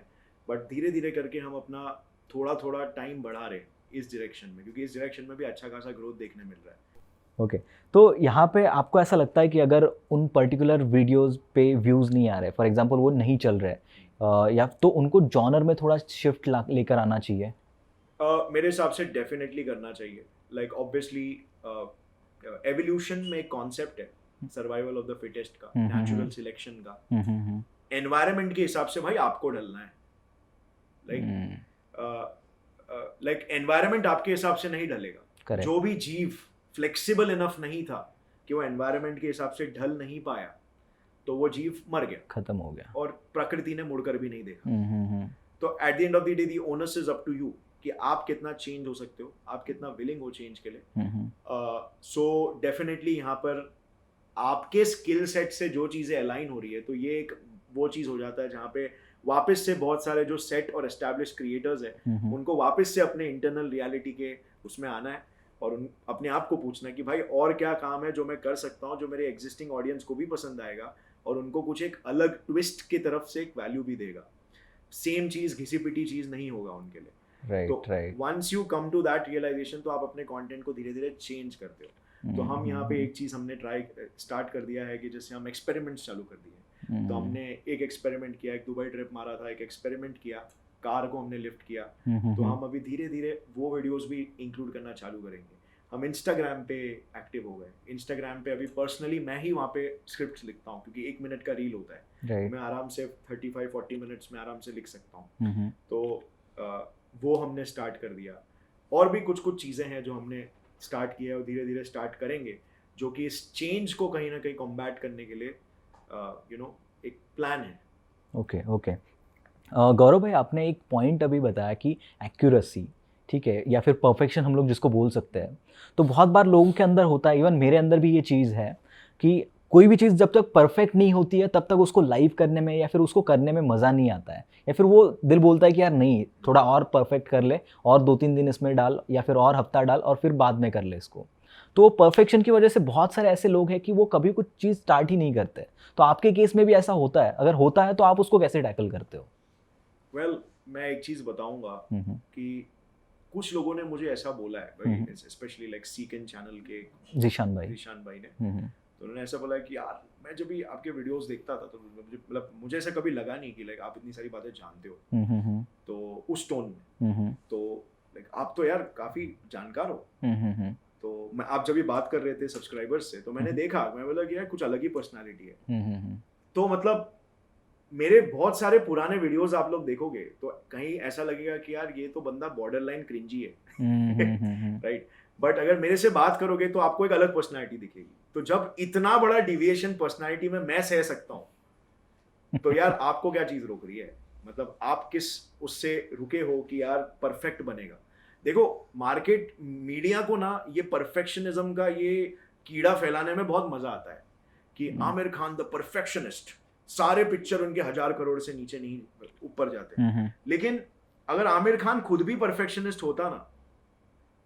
बट धीरे धीरे करके हम अपना थोड़ा थोड़ा टाइम बढ़ा रहे इस डायरेक्शन में, क्योंकि इस डायरेक्शन में भी अच्छा खासा ग्रोथ देखने मिल रहा है। ओके, तो यहाँ पे आपको ऐसा लगता है कि अगर उन पर्टिकुलर वीडियोस पे व्यूज़ नहीं आ रहे, फॉर एग्जांपल वो नहीं चल रहे, या तो उनको जॉनर में थोड़ा शिफ्ट लेकर आना चाहिए? मेरे हिसाब से डेफिनेटली करना चाहिए। लाइक ऑब्वियसली एवोल्यूशन में एक कॉन्सेप्ट है, सर्वाइवल ऑफ द फिटेस्ट का, नेचुरल सिलेक्शन का। एनवायरनमेंट के हिसाब से भाई आपको ढलना है। लाइक एनवायरनमेंट आपके हिसाब से नहीं ढलेगा। Correct. जो भी जीव फ्लेक्सिबल इनफ नहीं था कि वो एनवायरनमेंट के हिसाब से ढल नहीं पाया, तो वो जीव मर गया, खत्म हो गया, और प्रकृति ने मुड़कर भी नहीं देखा। तो at the end of the day the onus is up to you कि आप कितना चेंज हो सकते हो, आप कितना विलिंग हो चेंज के लिए। सो डेफिनेटली यहाँ पर आपके स्किल सेट से जो चीज़ें अलाइन हो रही है, तो ये एक वो चीज़ हो जाता है जहाँ पे वापस से बहुत सारे जो सेट और एस्टैब्लिश क्रिएटर्स हैं, उनको वापस से अपने इंटरनल रियलिटी के उसमें आना है और अपने आप को पूछना है कि भाई और क्या काम है जो मैं कर सकता हूँ, जो मेरे एग्जिस्टिंग ऑडियंस को भी पसंद आएगा और उनको कुछ एक अलग ट्विस्ट की तरफ से एक वैल्यू भी देगा। सेम चीज़, घिसी पिटी चीज़ नहीं होगा उनके लिए। तो once you come to that realization, तो आप अपने कंटेंट को धीरे धीरे चेंज करते हो। तो हम यहाँ पे एक चीज़ हमने स्टार्ट कर दिया है कि जैसे हम एक्सपेरिमेंट्स चालू कर दिए। तो हमने एक एक्सपेरिमेंट किया, एक दुबई ट्रिप मारा था, एक एक्सपेरिमेंट किया, कार को हमने लिफ्ट किया। तो हम अभी धीरे धीरे वो वीडियोस भी इंक्लूड करना चालू करेंगे। हम इंस्टाग्राम पे एक्टिव हो गए। इंस्टाग्राम पे अभी पर्सनली मैं ही वहाँ पे स्क्रिप्ट्स लिखता हूँ, क्योंकि 1 मिनट का रील होता है। मैं आराम से 35-40 मिनट्स में आराम से लिख सकता हूँ। तो वो हमने स्टार्ट कर दिया। और भी कुछ कुछ चीज़ें हैं जो हमने स्टार्ट किया है और धीरे धीरे स्टार्ट करेंगे, जो कि इस चेंज को कहीं ना कहीं कॉम्बैट करने के लिए एक प्लान है। ओके ओके, गौरव भाई, आपने एक पॉइंट अभी बताया कि एक्यूरेसी, ठीक है, या फिर परफेक्शन हम लोग जिसको बोल सकते हैं। तो बहुत बार लोगों के अंदर होता है, इवन मेरे अंदर भी ये चीज़ है कि कोई भी चीज़ जब तक परफेक्ट नहीं होती है तब तक उसको लाइव करने में या फिर उसको करने में मज़ा नहीं आता है, या फिर वो दिल बोलता है कि यार नहीं, थोड़ा और परफेक्ट कर ले, और 2-3 दिन इसमें डाल, या फिर और हफ्ता डाल, और फिर बाद में कर ले इसको। तो परफेक्शन की वजह से बहुत सारे ऐसे लोग हैं कि वो कभी कुछ चीज़ स्टार्ट ही नहीं करते। तो आपके केस में भी ऐसा होता है? अगर होता है तो आप उसको कैसे टैकल करते हो? वेल, मैं एक चीज़ बताऊंगा कि कुछ लोगों ने मुझे ऐसा बोला है भाई, स्पेशली लाइक सीकन चैनल के जीशान भाई ने, तो उन्होंने ऐसा बोला कि यार मैं जब भी आपके वीडियोस देखता था तो मुझे ऐसा कभी लगा नहीं कि लाइक आप इतनी सारी बातें जानते हो, तो उस टोन में, तो लाइक आप तो यार काफ़ी जानकार हो। तो मैं आप जब भी बात कर रहे थे सब्सक्राइबर्स से, तो मैंने देखा, मैं बोला कि यार कुछ अलग ही पर्सनालिटी है। तो मतलब मेरे बहुत सारे पुराने वीडियोस आप लोग देखोगे तो कहीं ऐसा लगेगा कि यार ये तो बंदा बॉर्डरलाइन क्रिंजी है, राइट। बट अगर मेरे से बात करोगे तो आपको एक अलग पर्सनालिटी दिखेगी। तो जब इतना बड़ा डिविएशन पर्सनालिटी में मैं सह सकता हूँ, तो यार आपको क्या चीज रोक रही है, मतलब आप किस उससे रुके हो कि यार परफेक्ट बनेगा। देखो मार्केट मीडिया को ना ये परफेक्शनिज्म का ये कीड़ा फैलाने में बहुत मजा आता है कि आमिर खान द परफेक्शनिस्ट, सारे पिक्चर उनके 1000 करोड़ से नीचे नहीं ऊपर जाते हैं। लेकिन अगर आमिर खान खुद भी परफेक्शनिस्ट होता ना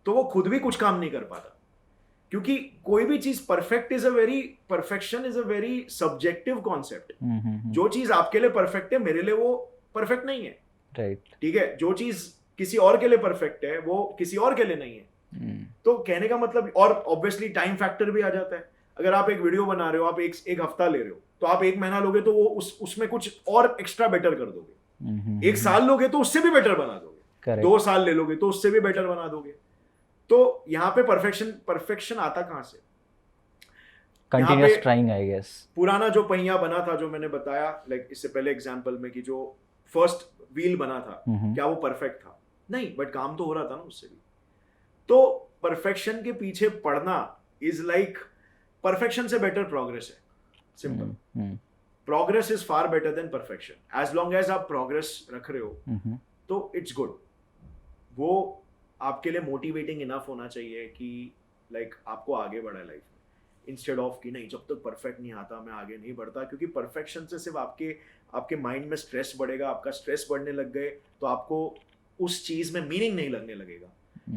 तो वो खुद भी कुछ काम नहीं कर पाता, क्योंकि कोई भी चीज perfection is a very subjective concept. जो चीज आपके लिए परफेक्ट है मेरे लिए वो परफेक्ट नहीं है, राइट? ठीक है, जो चीज किसी और के लिए परफेक्ट है वो किसी और के लिए नहीं है। तो कहने का मतलब, और ऑब्वियसली टाइम फैक्टर भी आ जाता है। अगर आप एक वीडियो बना रहे हो, आप एक हफ्ता ले रहे हो, तो आप 1 महीना लोगे तो वो उसमें कुछ और एक्स्ट्रा बेटर कर दोगे। 1 साल लोगे तो उससे भी बेटर बना दोगे। 2 साल ले लोगे तो उससे भी बेटर बना दोगे। तो यहाँ पे परफेक्शन आता कहां से? Continuous trying, I guess. पुराना जो पहिया बना था, जो मैंने बताया लाइक इससे पहले एग्जांपल में, कि जो फर्स्ट व्हील बना था, क्या वो परफेक्ट था? नहीं, बट काम तो हो रहा था ना उससे भी। तो परफेक्शन के पीछे पड़ना इज लाइक, परफेक्शन से बेटर प्रोग्रेस है, simple. Progress is far better than perfection. As long as आप प्रोग्रेस रख रहे हो तो इट्स गुड। वो आपके लिए मोटिवेटिंग इनफ होना चाहिए कि लाइक आपको आगे बढ़ा है लाइफ में, इंस्टेड ऑफ कि नहीं जब तक परफेक्ट नहीं आता मैं आगे नहीं बढ़ता। क्योंकि परफेक्शन से सिर्फ आपके माइंड में स्ट्रेस बढ़ेगा। आपका स्ट्रेस बढ़ने लग गए तो आपको उस चीज में मीनिंग नहीं लगने लगेगा।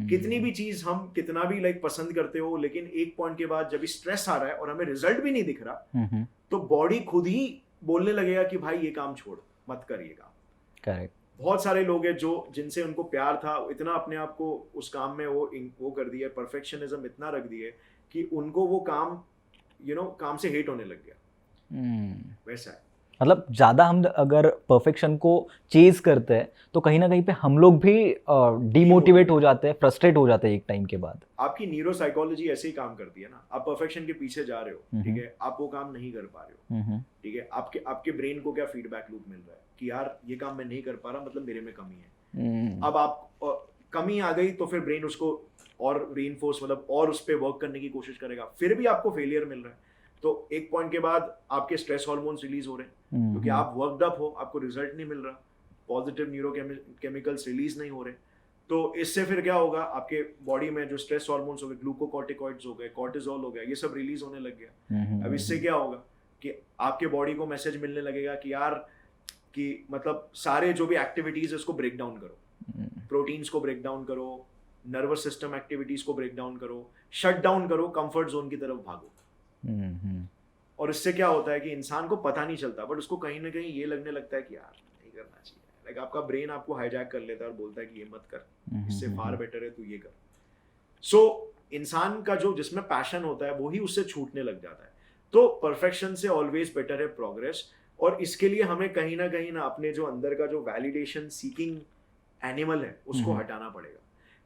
कितनी भी चीज हम कितना भी लाइक पसंद करते हो, लेकिन एक पॉइंट के बाद जब स्ट्रेस आ रहा है और हमें रिजल्ट भी नहीं दिख रहा, तो बॉडी खुद ही बोलने लगेगा कि भाई ये काम छोड़, मत कर ये काम। करेक्ट। बहुत सारे लोग हैं जो जिनसे उनको प्यार था, इतना अपने आप को उस काम में वो कर दिया, परफेक्शनिज्म इतना रख दिए कि उनको वो काम काम से हेट होने लग गया। वैसा है। मतलब ज़्यादा हम अगर परफेक्शन को चेज करते हैं तो कहीं ना कहीं पे हम लोग भी डिमोटिवेट हो जाते हैं, फ्रस्ट्रेट हो जाते हैं एक टाइम के बाद। आपकी न्यूरो साइकोलॉजी ऐसे ही काम करती है ना। आप परफेक्शन के पीछे जा रहे हो, ठीक है, आप वो काम नहीं कर पा रहे हो, ठीक है, आपके ब्रेन को क्या फीडबैक लूप मिल रहा है कि यार ये काम मैं नहीं कर पा रहा, मतलब मेरे में कमी है। अब आप कमी आ गई तो फिर ब्रेन उसको और रीइंफोर्स, मतलब और उस पर वर्क करने की कोशिश करेगा, फिर भी आपको फेलियर मिल रहा है। तो एक पॉइंट के बाद आपके स्ट्रेस हार्मोन्स रिलीज हो रहे हैं क्योंकि आप वर्कड अप हो, आपको रिजल्ट नहीं मिल रहा, पॉजिटिव न्यूरोकेमिकल्स रिलीज नहीं हो रहे। तो इससे फिर क्या होगा, आपके बॉडी में जो स्ट्रेस हार्मोन्स हो गए, ग्लूकोकॉर्टिकॉइड्स हो गए, कॉर्टिसोल हो गया, ये सब रिलीज होने लग गया। अब इससे क्या होगा कि आपके बॉडी को मैसेज मिलने लगेगा कि यार कि मतलब सारे जो भी एक्टिविटीज है उसको ब्रेक डाउन करो, प्रोटीन्स को ब्रेक डाउन करो, नर्वस सिस्टम एक्टिविटीज को ब्रेक डाउन करो, शट डाउन करो, कंफर्ट जोन की तरफ भागो। और इससे क्या होता है कि इंसान को पता नहीं चलता, बट उसको कहीं ना कहीं ये लगने लगता है कि यार नहीं करना चाहिए। लाइक आपका ब्रेन आपको हाईजैक कर लेता है और बोलता है कि ये मत कर, इससे फार बेटर है तू ये कर। सो इंसान का जो जिसमें पैशन होता है वो ही उससे छूटने लग जाता है। तो परफेक्शन से ऑलवेज बेटर है प्रोग्रेस। और इसके लिए हमें कहीं ना अपने जो अंदर का जो वैलिडेशन सीकिंग एनिमल है उसको हटाना पड़ेगा।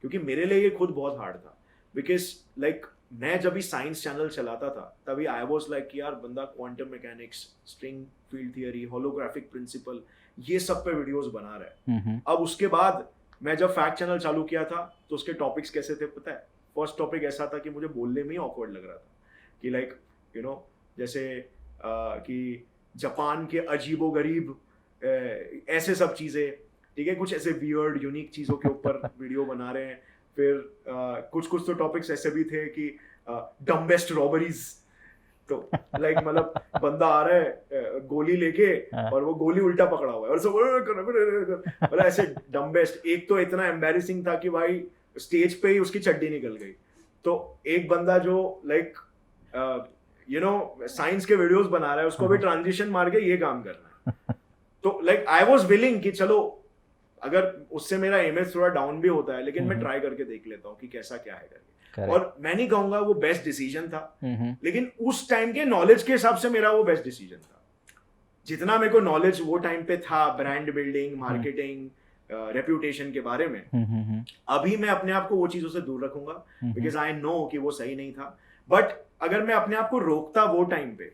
क्योंकि मेरे लिए ये खुद बहुत हार्ड था, बिकॉज लाइक मैं जब भी साइंस चैनल चलाता था तभी आई वाज लाइक कि यार बंदा quantum mechanics, string field theory, holographic principle, ये सब पे वीडियोस बना रहा है। अब उसके बाद मैं जब फैक्ट चैनल चालू किया था तो उसके टॉपिक्स कैसे थे पता है? फर्स्ट टॉपिक ऐसा था कि मुझे बोलने में ही ऑकवर्ड लग रहा था कि लाइक जैसे कि जापान के अजीबोगरीब ऐसे सब चीज़ें, ठीक है, कुछ ऐसे वियर्ड यूनिक चीज़ों के ऊपर वीडियो बना रहे हैं। फिर कुछ तो टॉपिक्स ऐसे भी थे कि डम्बेस्ट रॉबरीज। तो लाइक मतलब बंदा आ रहा है गोली लेके और वो गोली उल्टा पकड़ा हुआ है और सब मतलब ऐसे डम्बेस्ट। एक तो इतना एम्बैरेसिंग था कि भाई स्टेज पे ही उसकी चड्डी निकल गई। तो एक बंदा जो लाइक साइंस के वीडियोस बना रहा है उसको भी ट्रांजिशन मार के ये काम करना है। तो लाइक आई वाज विलिंग कि चलो अगर उससे मेरा इमेज थोड़ा डाउन भी होता है लेकिन मैं ट्राई करके देख लेता हूँ कि कैसा क्या है करके। और मैं नहीं कहूंगा वो बेस्ट डिसीजन था, लेकिन उस टाइम के नॉलेज के हिसाब से मेरा वो बेस्ट डिसीजन था। जितना मेरे को नॉलेज वो टाइम पे था ब्रांड बिल्डिंग, मार्केटिंग, रेप्यूटेशन के बारे में, अभी मैं अपने आप को वो चीजों से दूर रखूंगा बिकॉज आई नो कि वो सही नहीं था। बट अगर मैं अपने आप को रोकता वो टाइम पे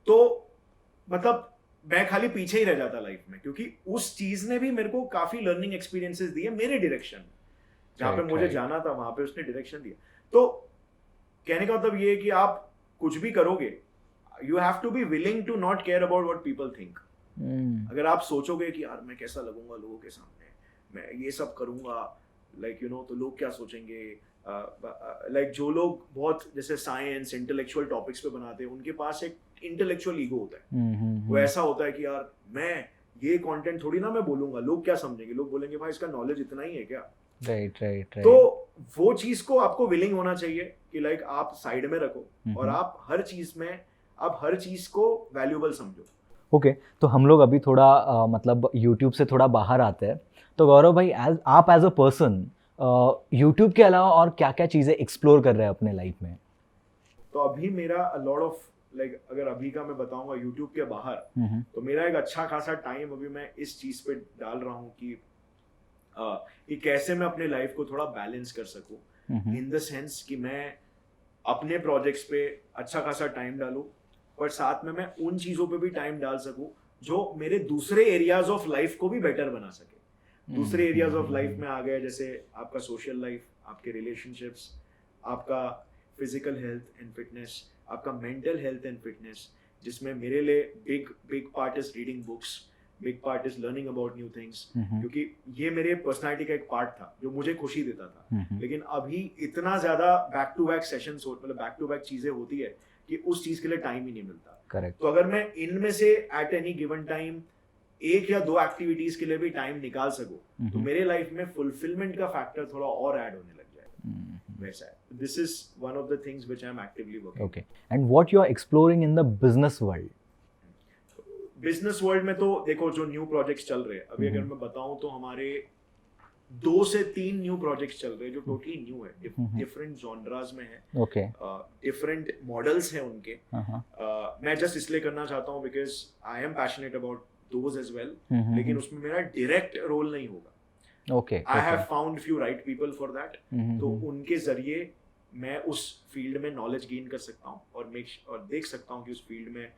तो मतलब मैं खाली पीछे ही रह जाता लाइफ में, क्योंकि उस चीज ने भी मेरे को काफी लर्निंग एक्सपीरियंसेस दिए मेरे डायरेक्शन में। जहां पे मुझे जाना था वहां पे उसने डायरेक्शन दिया। तो कहने का मतलब ये है कि आप कुछ भी करोगे, you have to be willing to not care about what people think. अगर आप सोचोगे कि यार मैं कैसा लगूंगा लोगों के सामने, मैं ये सब करूंगा, लाइक यू नो, तो लोग क्या सोचेंगे, लाइक जो लोग बहुत जैसे साइंस इंटेलेक्चुअल टॉपिक्स पे बनाते हैं, उनके पास एक इंटेलेक्चुअल ईगो होता है। वो ऐसा होता है कि यार मैं ये कंटेंट थोड़ी ना मैं बोलूंगा, लोग क्या समझेंगे, लोग बोलेंगे भाई इसका नॉलेज इतना ही है क्या। राइट। तो वो चीज को आपको विलिंग होना चाहिए कि लाइक आप साइड में रखो और आप हर चीज को वैल्यूएबल समझो। ओके तो हम लोग अभी थोड़ा मतलब यूट्यूब से थोड़ा बाहर आते हैं। तो गौरव भाई, आप एज अ पर्सन यूट्यूब के अलावा और क्या क्या चीज़ें एक्सप्लोर कर रहे हैं अपने लाइफ में? तो अभी मेरा लॉट ऑफ लाइक अगर अभी का मैं बताऊंगा यूट्यूब के बाहर, तो मेरा एक अच्छा खासा टाइम अभी मैं इस चीज पे डाल रहा हूँ कि कैसे मैं अपने लाइफ को थोड़ा बैलेंस कर सकूं, इन द सेंस कि मैं अपने प्रोजेक्ट्स पे अच्छा खासा टाइम डालूं, पर साथ में मैं उन चीजों पे भी टाइम डाल सकूं जो मेरे दूसरे एरियाज ऑफ लाइफ को भी बेटर बना सके। दूसरे एरियाज ऑफ लाइफ में आ गए जैसे आपका सोशल लाइफ, आपके रिलेशनशिप्स, आपका फिजिकल हेल्थ एंड फिटनेस, आपका मेंटल हेल्थ एंड फिटनेस, जिसमें मेरे लिए big part is reading books, big part is learning about new things, क्योंकि ये मेरे पर्सनालिटी का एक पार्ट था जो मुझे खुशी देता था। लेकिन अभी इतना ज्यादा बैक टू बैक सेशंस मतलब बैक टू बैक चीजें होती है कि उस चीज के लिए टाइम ही नहीं मिलता। करेक्ट। तो अगर मैं इनमें से एट एनी गिवन टाइम एक या दो एक्टिविटीज के लिए भी टाइम निकाल सकूं, तो मेरे लाइफ में फुलफिलमेंट का फैक्टर थोड़ा और ऐड होने लग जाएगा। वैसा है। This is one of the things which I am actively working. Okay, and what you are exploring in the business world? Business world में तो देखो जो न्यू प्रोजेक्ट्स चल रहे हैं अभी, अगर मैं बताऊं तो हमारे 2 से 3 न्यू प्रोजेक्ट्स चल रहे हैं जो टोटली न्यू है, डिफरेंट जॉनरास में है। ओके। डिफरेंट मॉडल्स हैं उनके। मैं जस्ट इसलिए करना चाहता हूं because I am passionate about those as well, लेकिन उसमें मेरा डायरेक्ट रोल नहीं होगा। Okay. I have found few right people for that, तो उनके जरिए मैं उस फील्ड में नॉलेज गेन कर सकता हूँ और देख सकता हूँ कि उस फील्ड में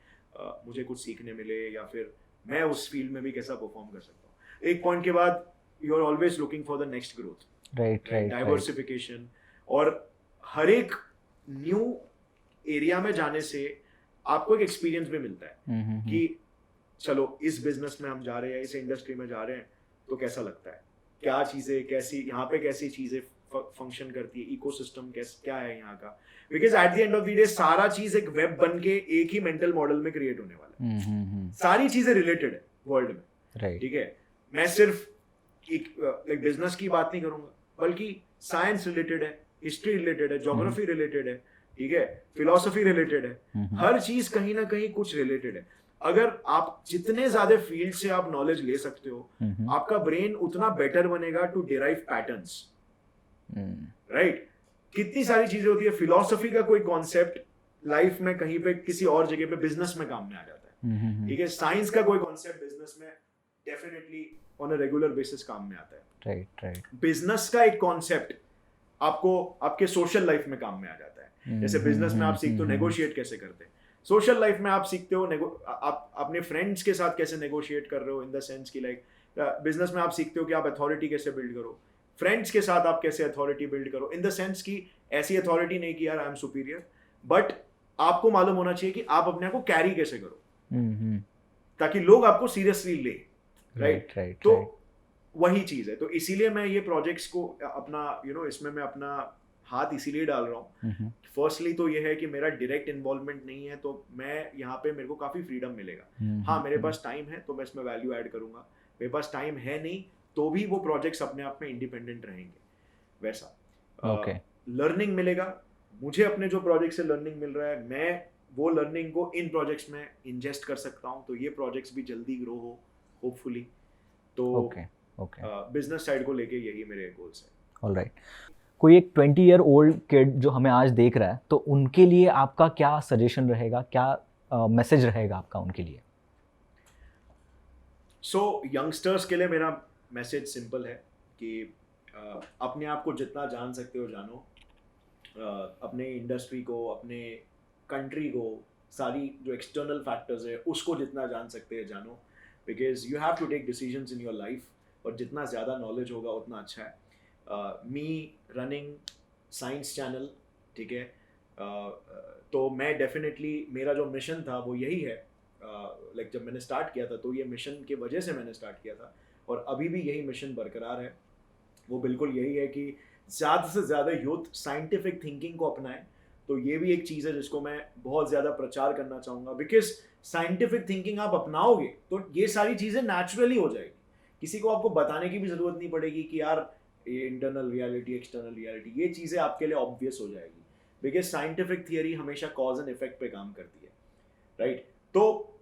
मुझे कुछ सीखने मिले या फिर मैं उस फील्ड में भी कैसा परफॉर्म कर सकता हूँ। एक पॉइंट के बाद you are always looking for the next growth, right, diversification, और हर एक न्यू एरिया में जाने से आपको एक एक्सपीरियंस भी मिलता है कि चलो इस बिजनेस में हम जा रहे हैं, इस इंडस्ट्री में जा रहे हैं, तो कैसा लगता है, क्या चीजें कैसी यहाँ पे कैसी चीजें फंक्शन करती है, इकोसिस्टम क्या है यहाँ का। Because at the end of the day सारा चीज एक वेब बन के एक ही मेंटल मॉडल में क्रिएट होने वाला है। सारी चीजें रिलेटेड है वर्ल्ड में, ठीक है। मैं सिर्फ एक लाइक बिजनेस की बात नहीं करूंगा, बल्कि साइंस रिलेटेड है, हिस्ट्री रिलेटेड है, ज्योग्राफी रिलेटेड है, ठीक है, फिलोसफी रिलेटेड है, हर चीज कहीं ना कहीं कुछ रिलेटेड है। अगर आप जितने ज्यादा फील्ड से आप नॉलेज ले सकते हो, आपका ब्रेन उतना बेटर बनेगा टू डिराइव पैटर्न्स, राइट। कितनी सारी चीजें होती है, फिलोसफी का कोई कॉन्सेप्ट लाइफ में कहीं पे किसी और जगह पे बिजनेस में काम में आ जाता है, ठीक है। साइंस का कोई कॉन्सेप्ट बिजनेस में definitely on a regular basis काम में आता है, राइट। बिजनेस का एक कॉन्सेप्ट आपको आपके सोशल लाइफ में काम में आ जाता है। जैसे बिजनेस में आप सीखते हो नेगोशिएट कैसे करते हैं, सोशल लाइफ में आप सीखते हो आप अपने फ्रेंड्स के साथ कैसे नेगोशिएट कर रहे हो, इन द सेंस कि लाइक बिजनेस में आप सीखते हो कि आप अथॉरिटी कैसे बिल्ड करो, फ्रेंड्स के साथ आप कैसे अथॉरिटी बिल्ड करो, इन द सेंस कि ऐसी अथॉरिटी नहीं कि यार आई एम सुपीरियर, बट आपको मालूम होना चाहिए कि आप अपने आप को कैरी कैसे करो ताकि लोग आपको सीरियसली ले, राइट। तो वही चीज है। तो इसीलिए मैं ये प्रोजेक्ट्स को अपना इसमें मैं अपना हाथ इसीलिए डाल रहा हूँ। फर्स्टली तो ये है कि मेरा डायरेक्ट इन्वॉल्वमेंट नहीं है, तो मैं यहाँ पे मेरे को काफी फ्रीडम मिलेगा। हाँ, मेरे पास टाइम है तो मैं इसमें वैल्यू ऐड करूंगा, मेरे पास टाइम है नहीं तो भी वो प्रोजेक्ट्स अपने आप में इंडिपेंडेंट रहेंगे। वैसा लर्निंग मिलेगा मुझे, अपने जो प्रोजेक्ट से लर्निंग मिल रहा है मैं वो लर्निंग को इन प्रोजेक्ट्स में इंजेस्ट कर सकता हूँ, तो ये प्रोजेक्ट्स भी जल्दी ग्रो हो होपफुली। तो बिजनेस साइड को लेके यही मेरे गोल्स हैं। ऑलराइट। कोई एक 20 ईयर ओल्ड किड जो हमें आज देख रहा है, तो उनके लिए आपका क्या सजेशन रहेगा, क्या मैसेज रहेगा आपका उनके लिए? सो यंगस्टर्स के लिए मेरा मैसेज सिंपल है कि अपने आप को जितना जान सकते हो जानो, अपने इंडस्ट्री को, अपने कंट्री को, सारी जो एक्सटर्नल फैक्टर्स है उसको जितना जान सकते हैं जानो, because you have to take decisions in your life, और जितना ज़्यादा नॉलेज होगा उतना अच्छा है। मी रनिंग साइंस चैनल, ठीक है, तो मैं डेफिनेटली, मेरा जो मिशन था वो यही है, लाइक जब मैंने स्टार्ट किया था तो ये मिशन की वजह से मैंने स्टार्ट किया था, और अभी भी यही मिशन बरकरार है। वो बिल्कुल यही है कि ज़्यादा से ज़्यादा यूथ साइंटिफिक थिंकिंग को अपनाएं। तो ये भी एक चीज़ है जिसको मैं बहुत ज़्यादा प्रचार करना चाहूँगा, बिकॉज साइंटिफिक थिंकिंग आप अपनाओगे तो ये सारी चीज़ें नेचुरली हो जाएगी। किसी को आपको बताने की भी ज़रूरत नहीं पड़ेगी कि यार ये इंटरनल रियलिटी, एक्सटर्नल रियलिटी, ये चीज़ें आपके लिए ऑब्वियस हो जाएगी, बिकॉज साइंटिफिक थियरी हमेशा कॉज एंड इफेक्ट पे काम करती है, राइट? तो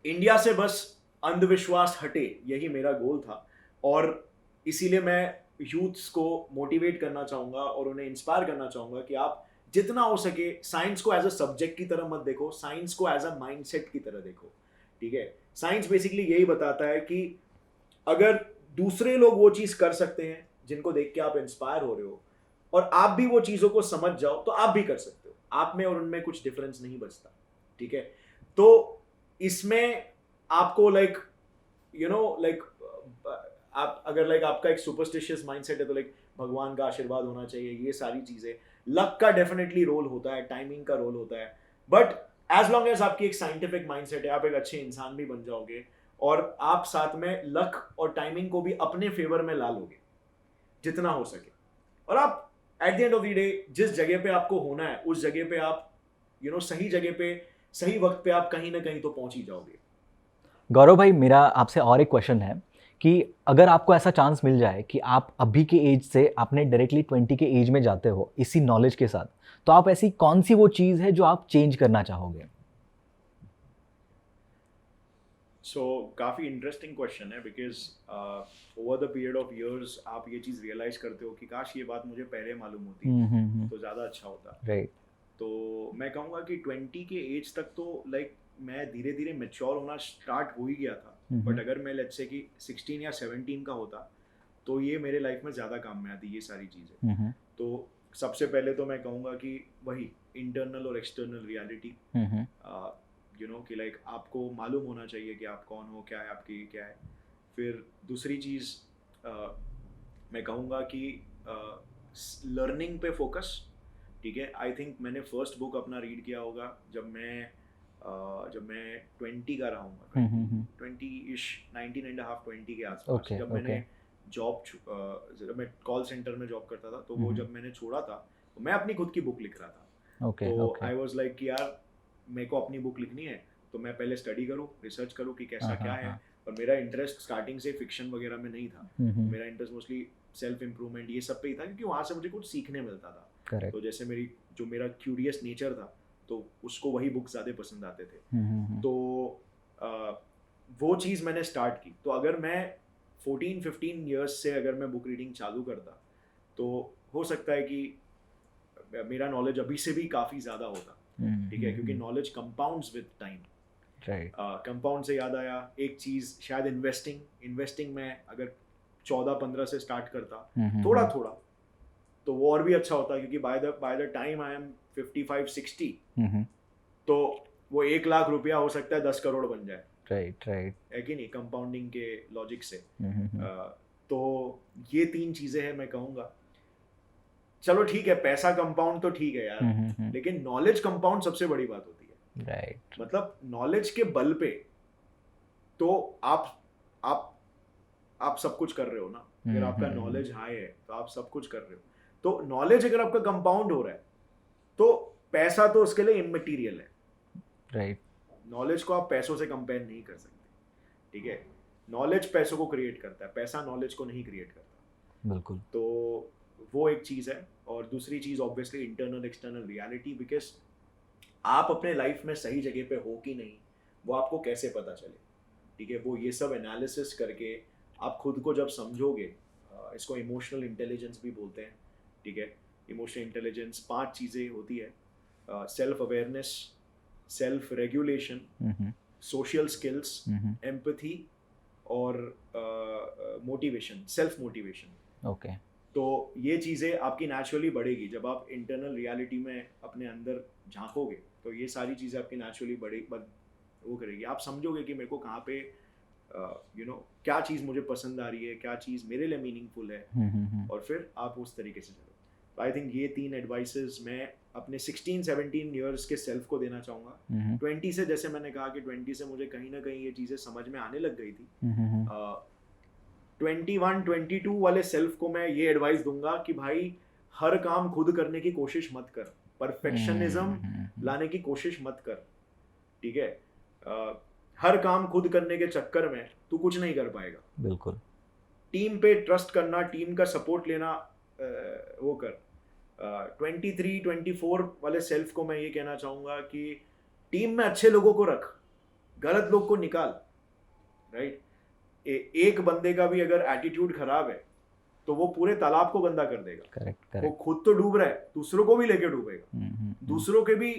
इंडिया से बस अंधविश्वास हटे, यही मेरा गोल था, और इसीलिए मैं यूथ्स को मोटिवेट करना चाहूँगा और उन्हें इंस्पायर करना चाहूँगा कि आप जितना हो सके साइंस को एज अ सब्जेक्ट की तरह मत देखो, साइंस को एज अ माइंडसेट की तरह देखो, ठीक है? साइंस बेसिकली यही बताता है कि अगर दूसरे लोग वो चीज़ कर सकते हैं जिनको देख के आप इंस्पायर हो रहे हो, और आप भी वो चीज़ों को समझ जाओ, तो आप भी कर सकते हो। आप में और उनमें कुछ डिफरेंस नहीं बचता, ठीक है? तो इसमें आपको लाइक आप अगर लाइक आपका एक सुपरस्टिशियस माइंडसेट है तो लाइक भगवान का आशीर्वाद होना चाहिए, ये सारी चीज़ें, लक का डेफिनेटली रोल होता है, टाइमिंग का रोल होता है, बट एज लॉन्ग एज आपकी एक साइंटिफिक माइंडसेट है, आप एक अच्छे इंसान भी बन जाओगे, और आप साथ में लक और टाइमिंग को भी अपने फेवर में ला लोगे जितना हो सके, और आप eight the end of the day जिस जगह पे आपको होना है उस जगह पे आप सही जगह पे सही वक्त पे आप कहीं ना कहीं तो पहुंच ही जाओगे। गौरव भाई, मेरा आपसे और एक क्वेश्चन है कि अगर आपको ऐसा चांस मिल जाए कि आप अभी के एज से आपने डायरेक्टली 20 के एज में जाते हो इसी नॉलेज के साथ, तो आप ऐसी कौन सी वो चीज़ है जो आप चेंज करना चाहोगे? काफ़ी इंटरेस्टिंग क्वेश्चन है, because over the period of years आप ये चीज़ रियलाइज करते हो कि काश ये बात मुझे पहले मालूम होती तो ज़्यादा अच्छा होता, राइट। तो मैं कहूँगा कि 20 के एज तक तो लाइक मैं धीरे धीरे मेच्योर होना स्टार्ट हो ही गया था, बट अगर मैं लेट्स से कि 16 या 17 का होता तो ये मेरे लाइफ में ज़्यादा काम में आती ये सारी चीज़ें। तो सबसे पहले तो मैं कहूँगा कि वही इंटरनल और एक्सटर्नल रियलिटी, कि लाइक आपको मालूम होना चाहिए कि आप कौन हो, क्या है आपकी, क्या है। फिर दूसरी चीज़ मैं कहूँगा कि लर्निंग पे फोकस, ठीक है? आई थिंक मैंने फर्स्ट बुक अपना रीड किया होगा जब मैं 20 का रहा हूँ, 20-ish, 19.5 20 के आसपास, जब मैंने जब मैं कॉल सेंटर में जॉब करता था, तो वो जब मैंने छोड़ा था तो मैं अपनी खुद की बुक लिख रहा था। तो आई वाज लाइक कि यार मेरे को अपनी बुक लिखनी है, तो मैं पहले स्टडी करूँ, रिसर्च करूँ कि कैसा क्या है। और मेरा इंटरेस्ट स्टार्टिंग से फिक्शन वगैरह में नहीं था, मेरा इंटरेस्ट मोस्टली सेल्फ इम्प्रूवमेंट ये सब पे ही था, क्योंकि वहाँ से मुझे कुछ सीखने मिलता था। Correct. तो जैसे मेरा क्यूरियस नेचर था, तो उसको वही बुक ज़्यादा पसंद आते थे। तो वो चीज़ मैंने स्टार्ट की। तो अगर मैं 14-15 ईयर्स से अगर मैं बुक रीडिंग चालू करता तो हो सकता है कि मेरा नॉलेज अभी से भी काफ़ी ज़्यादा होता, ठीक है? क्योंकि knowledge compounds with time. Compound से याद आया एक चीज़, शायद इन्वेस्टिंग में अगर 14-15 से स्टार्ट करता थोड़ा थोड़ा, तो वो और भी अच्छा होता, क्योंकि by the time I am 55-60 तो वो 1 लाख रुपया हो सकता है 10 करोड़ बन जाए। राइट है कि नहीं, कंपाउंडिंग के लॉजिक से। तो ये 3 चीज़ें हैं मैं कहूँगा। चलो ठीक है, पैसा कंपाउंड तो ठीक है यार, लेकिन नॉलेज कंपाउंड सबसे बड़ी बात होती है। राइट। मतलब नॉलेज के बल पे तो आप सब कुछ कर रहे हो ना। अगर आपका नॉलेज हाई है तो आप सब कुछ कर रहे हो। तो नॉलेज अगर आपका कंपाउंड हो रहा है तो पैसा तो उसके लिए इममटीरियल है। राइट। नॉलेज को आप पैसों से कंपेयर नहीं कर सकते, ठीक है? नॉलेज पैसों को क्रिएट करता है, पैसा नॉलेज को नहीं क्रिएट करता। बिल्कुल। तो वो एक चीज़ है। और दूसरी चीज़ obviously internal external reality, because आप अपने लाइफ में सही जगह पे हो कि नहीं वो आपको कैसे पता चले, ठीक है? वो ये सब एनालिसिस करके आप खुद को जब समझोगे, इसको इमोशनल इंटेलिजेंस भी बोलते हैं, ठीक है? इमोशनल इंटेलिजेंस 5 चीज़ें होती है, self awareness, self regulation, social skills, empathy और मोटिवेशन, सेल्फ मोटिवेशन। ओके। तो ये चीज़ें आपकी नेचुरली बढ़ेगी जब आप इंटरनल रियलिटी में अपने अंदर झांकोगे, तो ये सारी चीज़ें आपकी नेचुरली वो करेगी। आप समझोगे कि मेरे को कहाँ पे क्या चीज़ मुझे पसंद आ रही है, क्या चीज़ मेरे लिए मीनिंगफुल है, और फिर आप उस तरीके से चलो। आई थिंक ये 3 एडवाइसेस मैं अपने 16-17 ईयर्स के सेल्फ को देना चाहूँगा। 20 से, जैसे मैंने कहा कि 20 से मुझे कहीं ना कहीं ये चीज़ें समझ में आने लग गई थी। 21-22 वाले सेल्फ को मैं ये एडवाइस दूंगा कि भाई हर काम खुद करने की कोशिश मत कर, परफेक्शनिज्म लाने की कोशिश मत कर, ठीक है? हर काम खुद करने के चक्कर में तू कुछ नहीं कर पाएगा। बिल्कुल। टीम पे ट्रस्ट करना, टीम का सपोर्ट लेना, वो कर। 23-24 वाले सेल्फ को मैं ये कहना चाहूँगा कि टीम में अच्छे लोगों को रख, गलत लोग को निकाल, राइट? एक बंदे का भी अगर एटीट्यूड खराब है तो वो पूरे तालाब को गंदा कर देगा। करेक्ट। वो खुद तो डूब रहा है, दूसरों को भी लेके डूबेगा, दूसरों के भी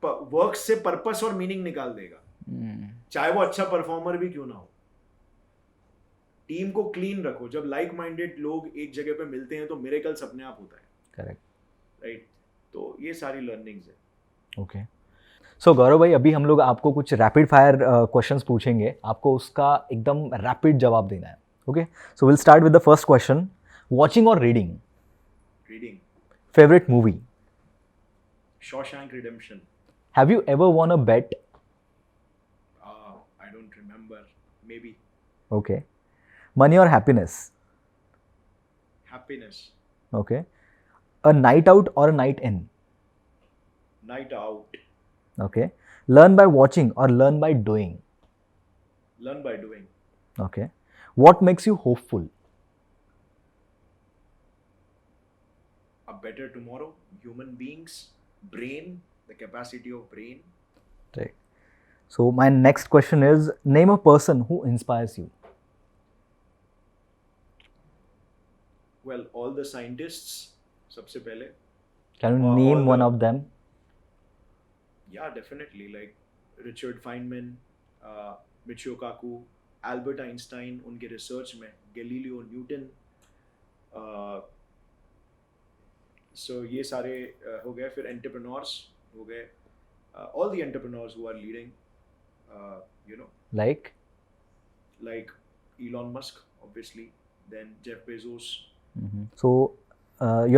वर्क से पर्पस और मीनिंग निकाल देगा, चाहे वो अच्छा परफॉर्मर भी क्यों ना हो। टीम को क्लीन रखो। जब लाइक माइंडेड लोग एक जगह पे मिलते हैं तो मिरेकल्स अपने आप होता है। Correct, right? तो ये सारी लर्निंग्स है। ओके। सो गौरव भाई, अभी हम लोग आपको कुछ रैपिड फायर क्वेश्चंस पूछेंगे, आपको उसका एकदम रैपिड जवाब देना है। Okay, so will start with the first question. Watching और reading? Reading. Favourite movie? Shawshank Redemption. Have you ever won a bet? I don't remember, maybe. Okay. Money और happiness? Happiness. Okay. A night out और a night in? Night out. Okay. Learn by watching or learn by doing? Learn by doing. Okay. What makes you hopeful? A better tomorrow, human beings, brain, the capacity of brain. Right. So my next question is, name a person who inspires you. Well, all the scientists, सबसे पहले. Can you name one of them? Yeah, definitely. Like Richard Feynman, Michio Kaku, Albert Einstein, उनके research में, Galileo, Newton. So ये सारे हो गए. फिर entrepreneurs हो गए. All the entrepreneurs who are leading, you know. Like Elon Musk, obviously. Then Jeff Bezos. Mm-hmm. So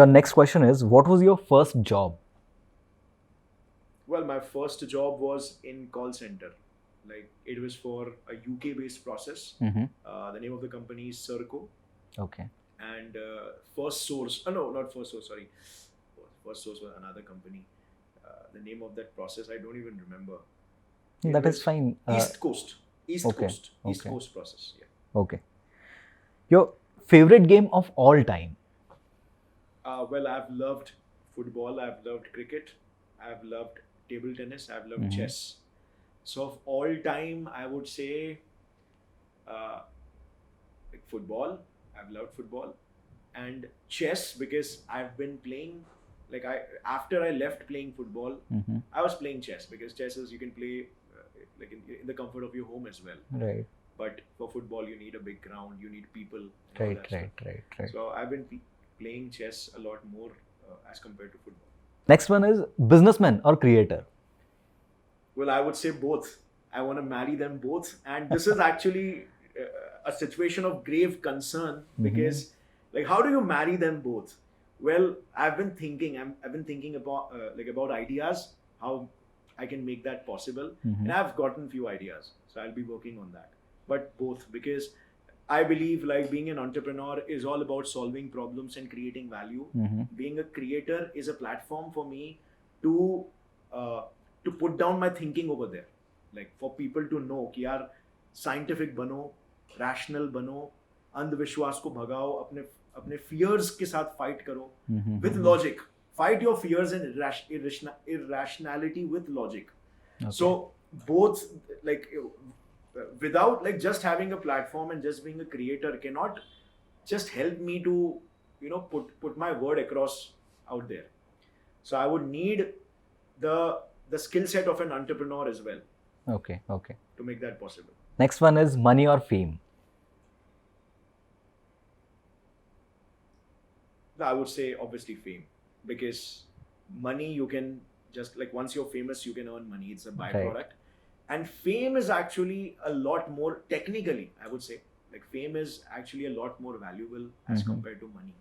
your next question is, what was your first job? Well, my first job was in call center. Like it was for a UK-based process. Mm-hmm. The name of the company is Serco. Okay. And First Source. No, not First Source. Sorry, First Source was another company. The name of that process I don't even remember. That is fine. East Coast. East okay. Coast. East okay. Coast process. Yeah. Okay. Your favorite game of all time? Well, I've loved football. I've loved cricket. I've loved table tennis. I've loved Mm-hmm. chess. So of all time, I would say like football. I've loved football and chess because I've been playing. Like after I left playing football, Mm-hmm. I was playing chess because chess is you can play like in the comfort of your home as well. Right. But for football, you need a big ground. You need people. and all that stuff. Right. So I've been playing chess a lot more as compared to football. Next one is businessman or creator? Well, I would say both. I want to marry them both, and this is actually a situation of grave concern because, like, how do you marry them both? Well, I've been thinking. I've been thinking about about ideas, how I can make that possible, and I've gotten few ideas. So I'll be working on that. But both, because I believe like being an entrepreneur is all about solving problems and creating value. Mm-hmm. Being a creator is a platform for me to put down my thinking over there, like for people to know कि यार scientific बनो, rational बनो, अंधविश्वास को भगाओ, अपने fears के साथ fight करो, with logic. Fight your fears and irrationality with logic. Okay. So both, like without like just having a platform and just being a creator cannot just help me to put my word across out there. So I would need the skill set of an entrepreneur as well. Okay. To make that possible. Next one is money or fame? I would say obviously fame, because money you can just like once you're famous you can earn money. It's a byproduct. Right. And fame is actually a lot more technically, I would say, like fame is actually a lot more valuable as compared to money.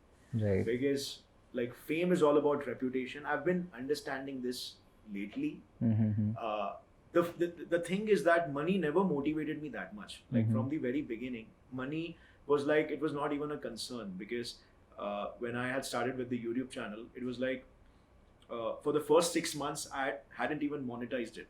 Right. Because like fame is all about reputation. I've been understanding this lately. The thing is that money never motivated me that much. Like from the very beginning, money was like, it was not even a concern, because when I had started with the YouTube channel, it was like for the first 6 months I hadn't even monetized it.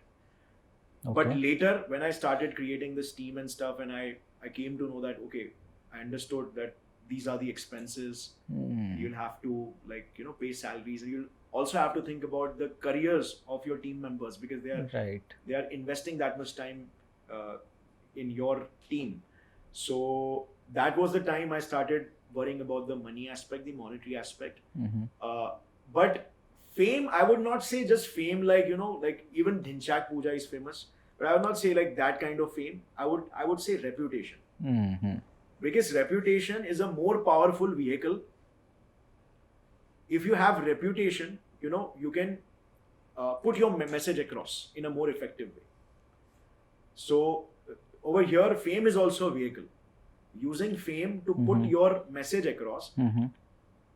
Okay. But later when I started creating this team and stuff, and I came to know that, okay, I understood that these are the expenses. You'll have to, like, you know, pay salaries, and you'll also have to think about the careers of your team members, because they are investing that much time in your team. So that was the time I started worrying about the money aspect, the monetary aspect. But fame, I would not say just fame, like, you know, like even Dhinchak Puja is famous, but I would not say like that kind of fame. I would say reputation. Because reputation is a more powerful vehicle. If you have reputation, you know, you can put your message across in a more effective way. So over here, fame is also a vehicle. Using fame to put your message across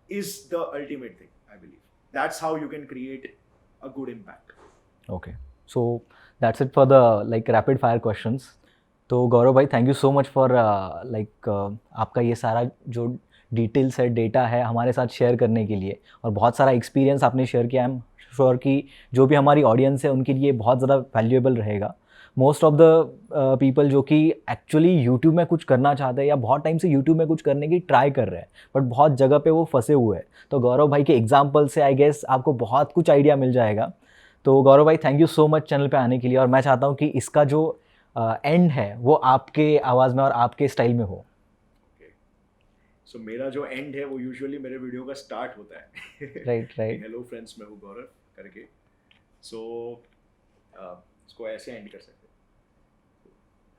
is the ultimate thing, I believe. That's how you can create a good impact. Okay, so that's it for the like rapid fire questions. तो गौरव भाई, thank you so much for आपका ये सारा जो details है, data है, हमारे साथ शेयर करने के लिए, और बहुत सारा एक्सपीरियंस आपने शेयर किया। आई एम श्योर कि जो भी हमारी ऑडियंस है उनके लिए बहुत ज़्यादा वैल्यूएबल रहेगा। मोस्ट ऑफ द पीपल जो कि एक्चुअली यूट्यूब में कुछ करना चाहते हैं या बहुत टाइम से यूट्यूब में कुछ करने की ट्राई कर रहे हैं, बट बहुत जगह पे वो फंसे हुए हैं। तो गौरव भाई के एग्जाम्पल से आई गेस आपको बहुत कुछ आइडिया मिल जाएगा। तो गौरव भाई, thank you so much channel पे आने के लिए, और मैं चाहता हूँ कि इसका जो एंड है वो आपके आवाज़ में और आपके स्टाइल में हो। सो मेरा जो एंड है वो यूजुअली मेरे वीडियो का स्टार्ट होता है। राइट। हेलो फ्रेंड्स, मैं हूँ गौरव करके। सो इसको ऐसे एंड कर सकते हैं।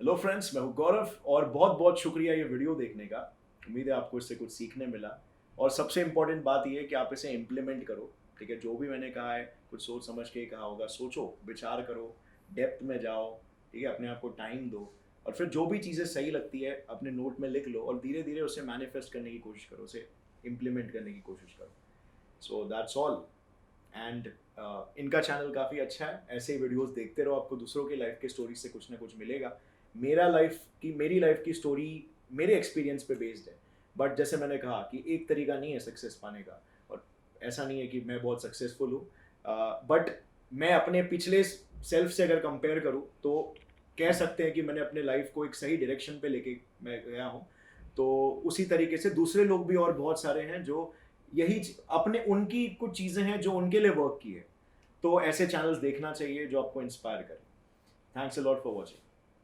हेलो फ्रेंड्स, मैं हूँ गौरव, और बहुत बहुत शुक्रिया ये वीडियो देखने का। उम्मीद है आपको इससे कुछ सीखने मिला, और सबसे इम्पोर्टेंट बात ये है कि आप इसे इम्प्लीमेंट करो। ठीक है, जो भी मैंने कहा है कुछ सोच समझ के कहा होगा। सोचो, विचार करो, डेप्थ में जाओ, ठीक है, अपने आप को टाइम दो, और फिर जो भी चीज़ें सही लगती है अपने नोट में लिख लो, और धीरे धीरे उसे मैनिफेस्ट करने की कोशिश करो, उसे इम्प्लीमेंट करने की कोशिश करो। So that's all. एंड इनका चैनल काफ़ी अच्छा है, ऐसे ही वीडियोस देखते रहो, आपको दूसरों की लाइफ के स्टोरी से कुछ ना कुछ मिलेगा। मेरी लाइफ की स्टोरी मेरे एक्सपीरियंस पे बेस्ड है, बट जैसे मैंने कहा कि एक तरीका नहीं है सक्सेस पाने का, और ऐसा नहीं है कि मैं बहुत सक्सेसफुल हूँ, बट मैं अपने पिछले सेल्फ से अगर कंपेयर करूँ तो कह सकते हैं कि मैंने अपने लाइफ को एक सही डायरेक्शन पे लेके मैं गया हूँ। तो उसी तरीके से दूसरे लोग भी और बहुत सारे हैं जो यही उनकी कुछ चीज़ें हैं जो उनके लिए वर्क की है। तो ऐसे चैनल्स देखना चाहिए जो आपको इंस्पायर करें। Thanks a lot for watching.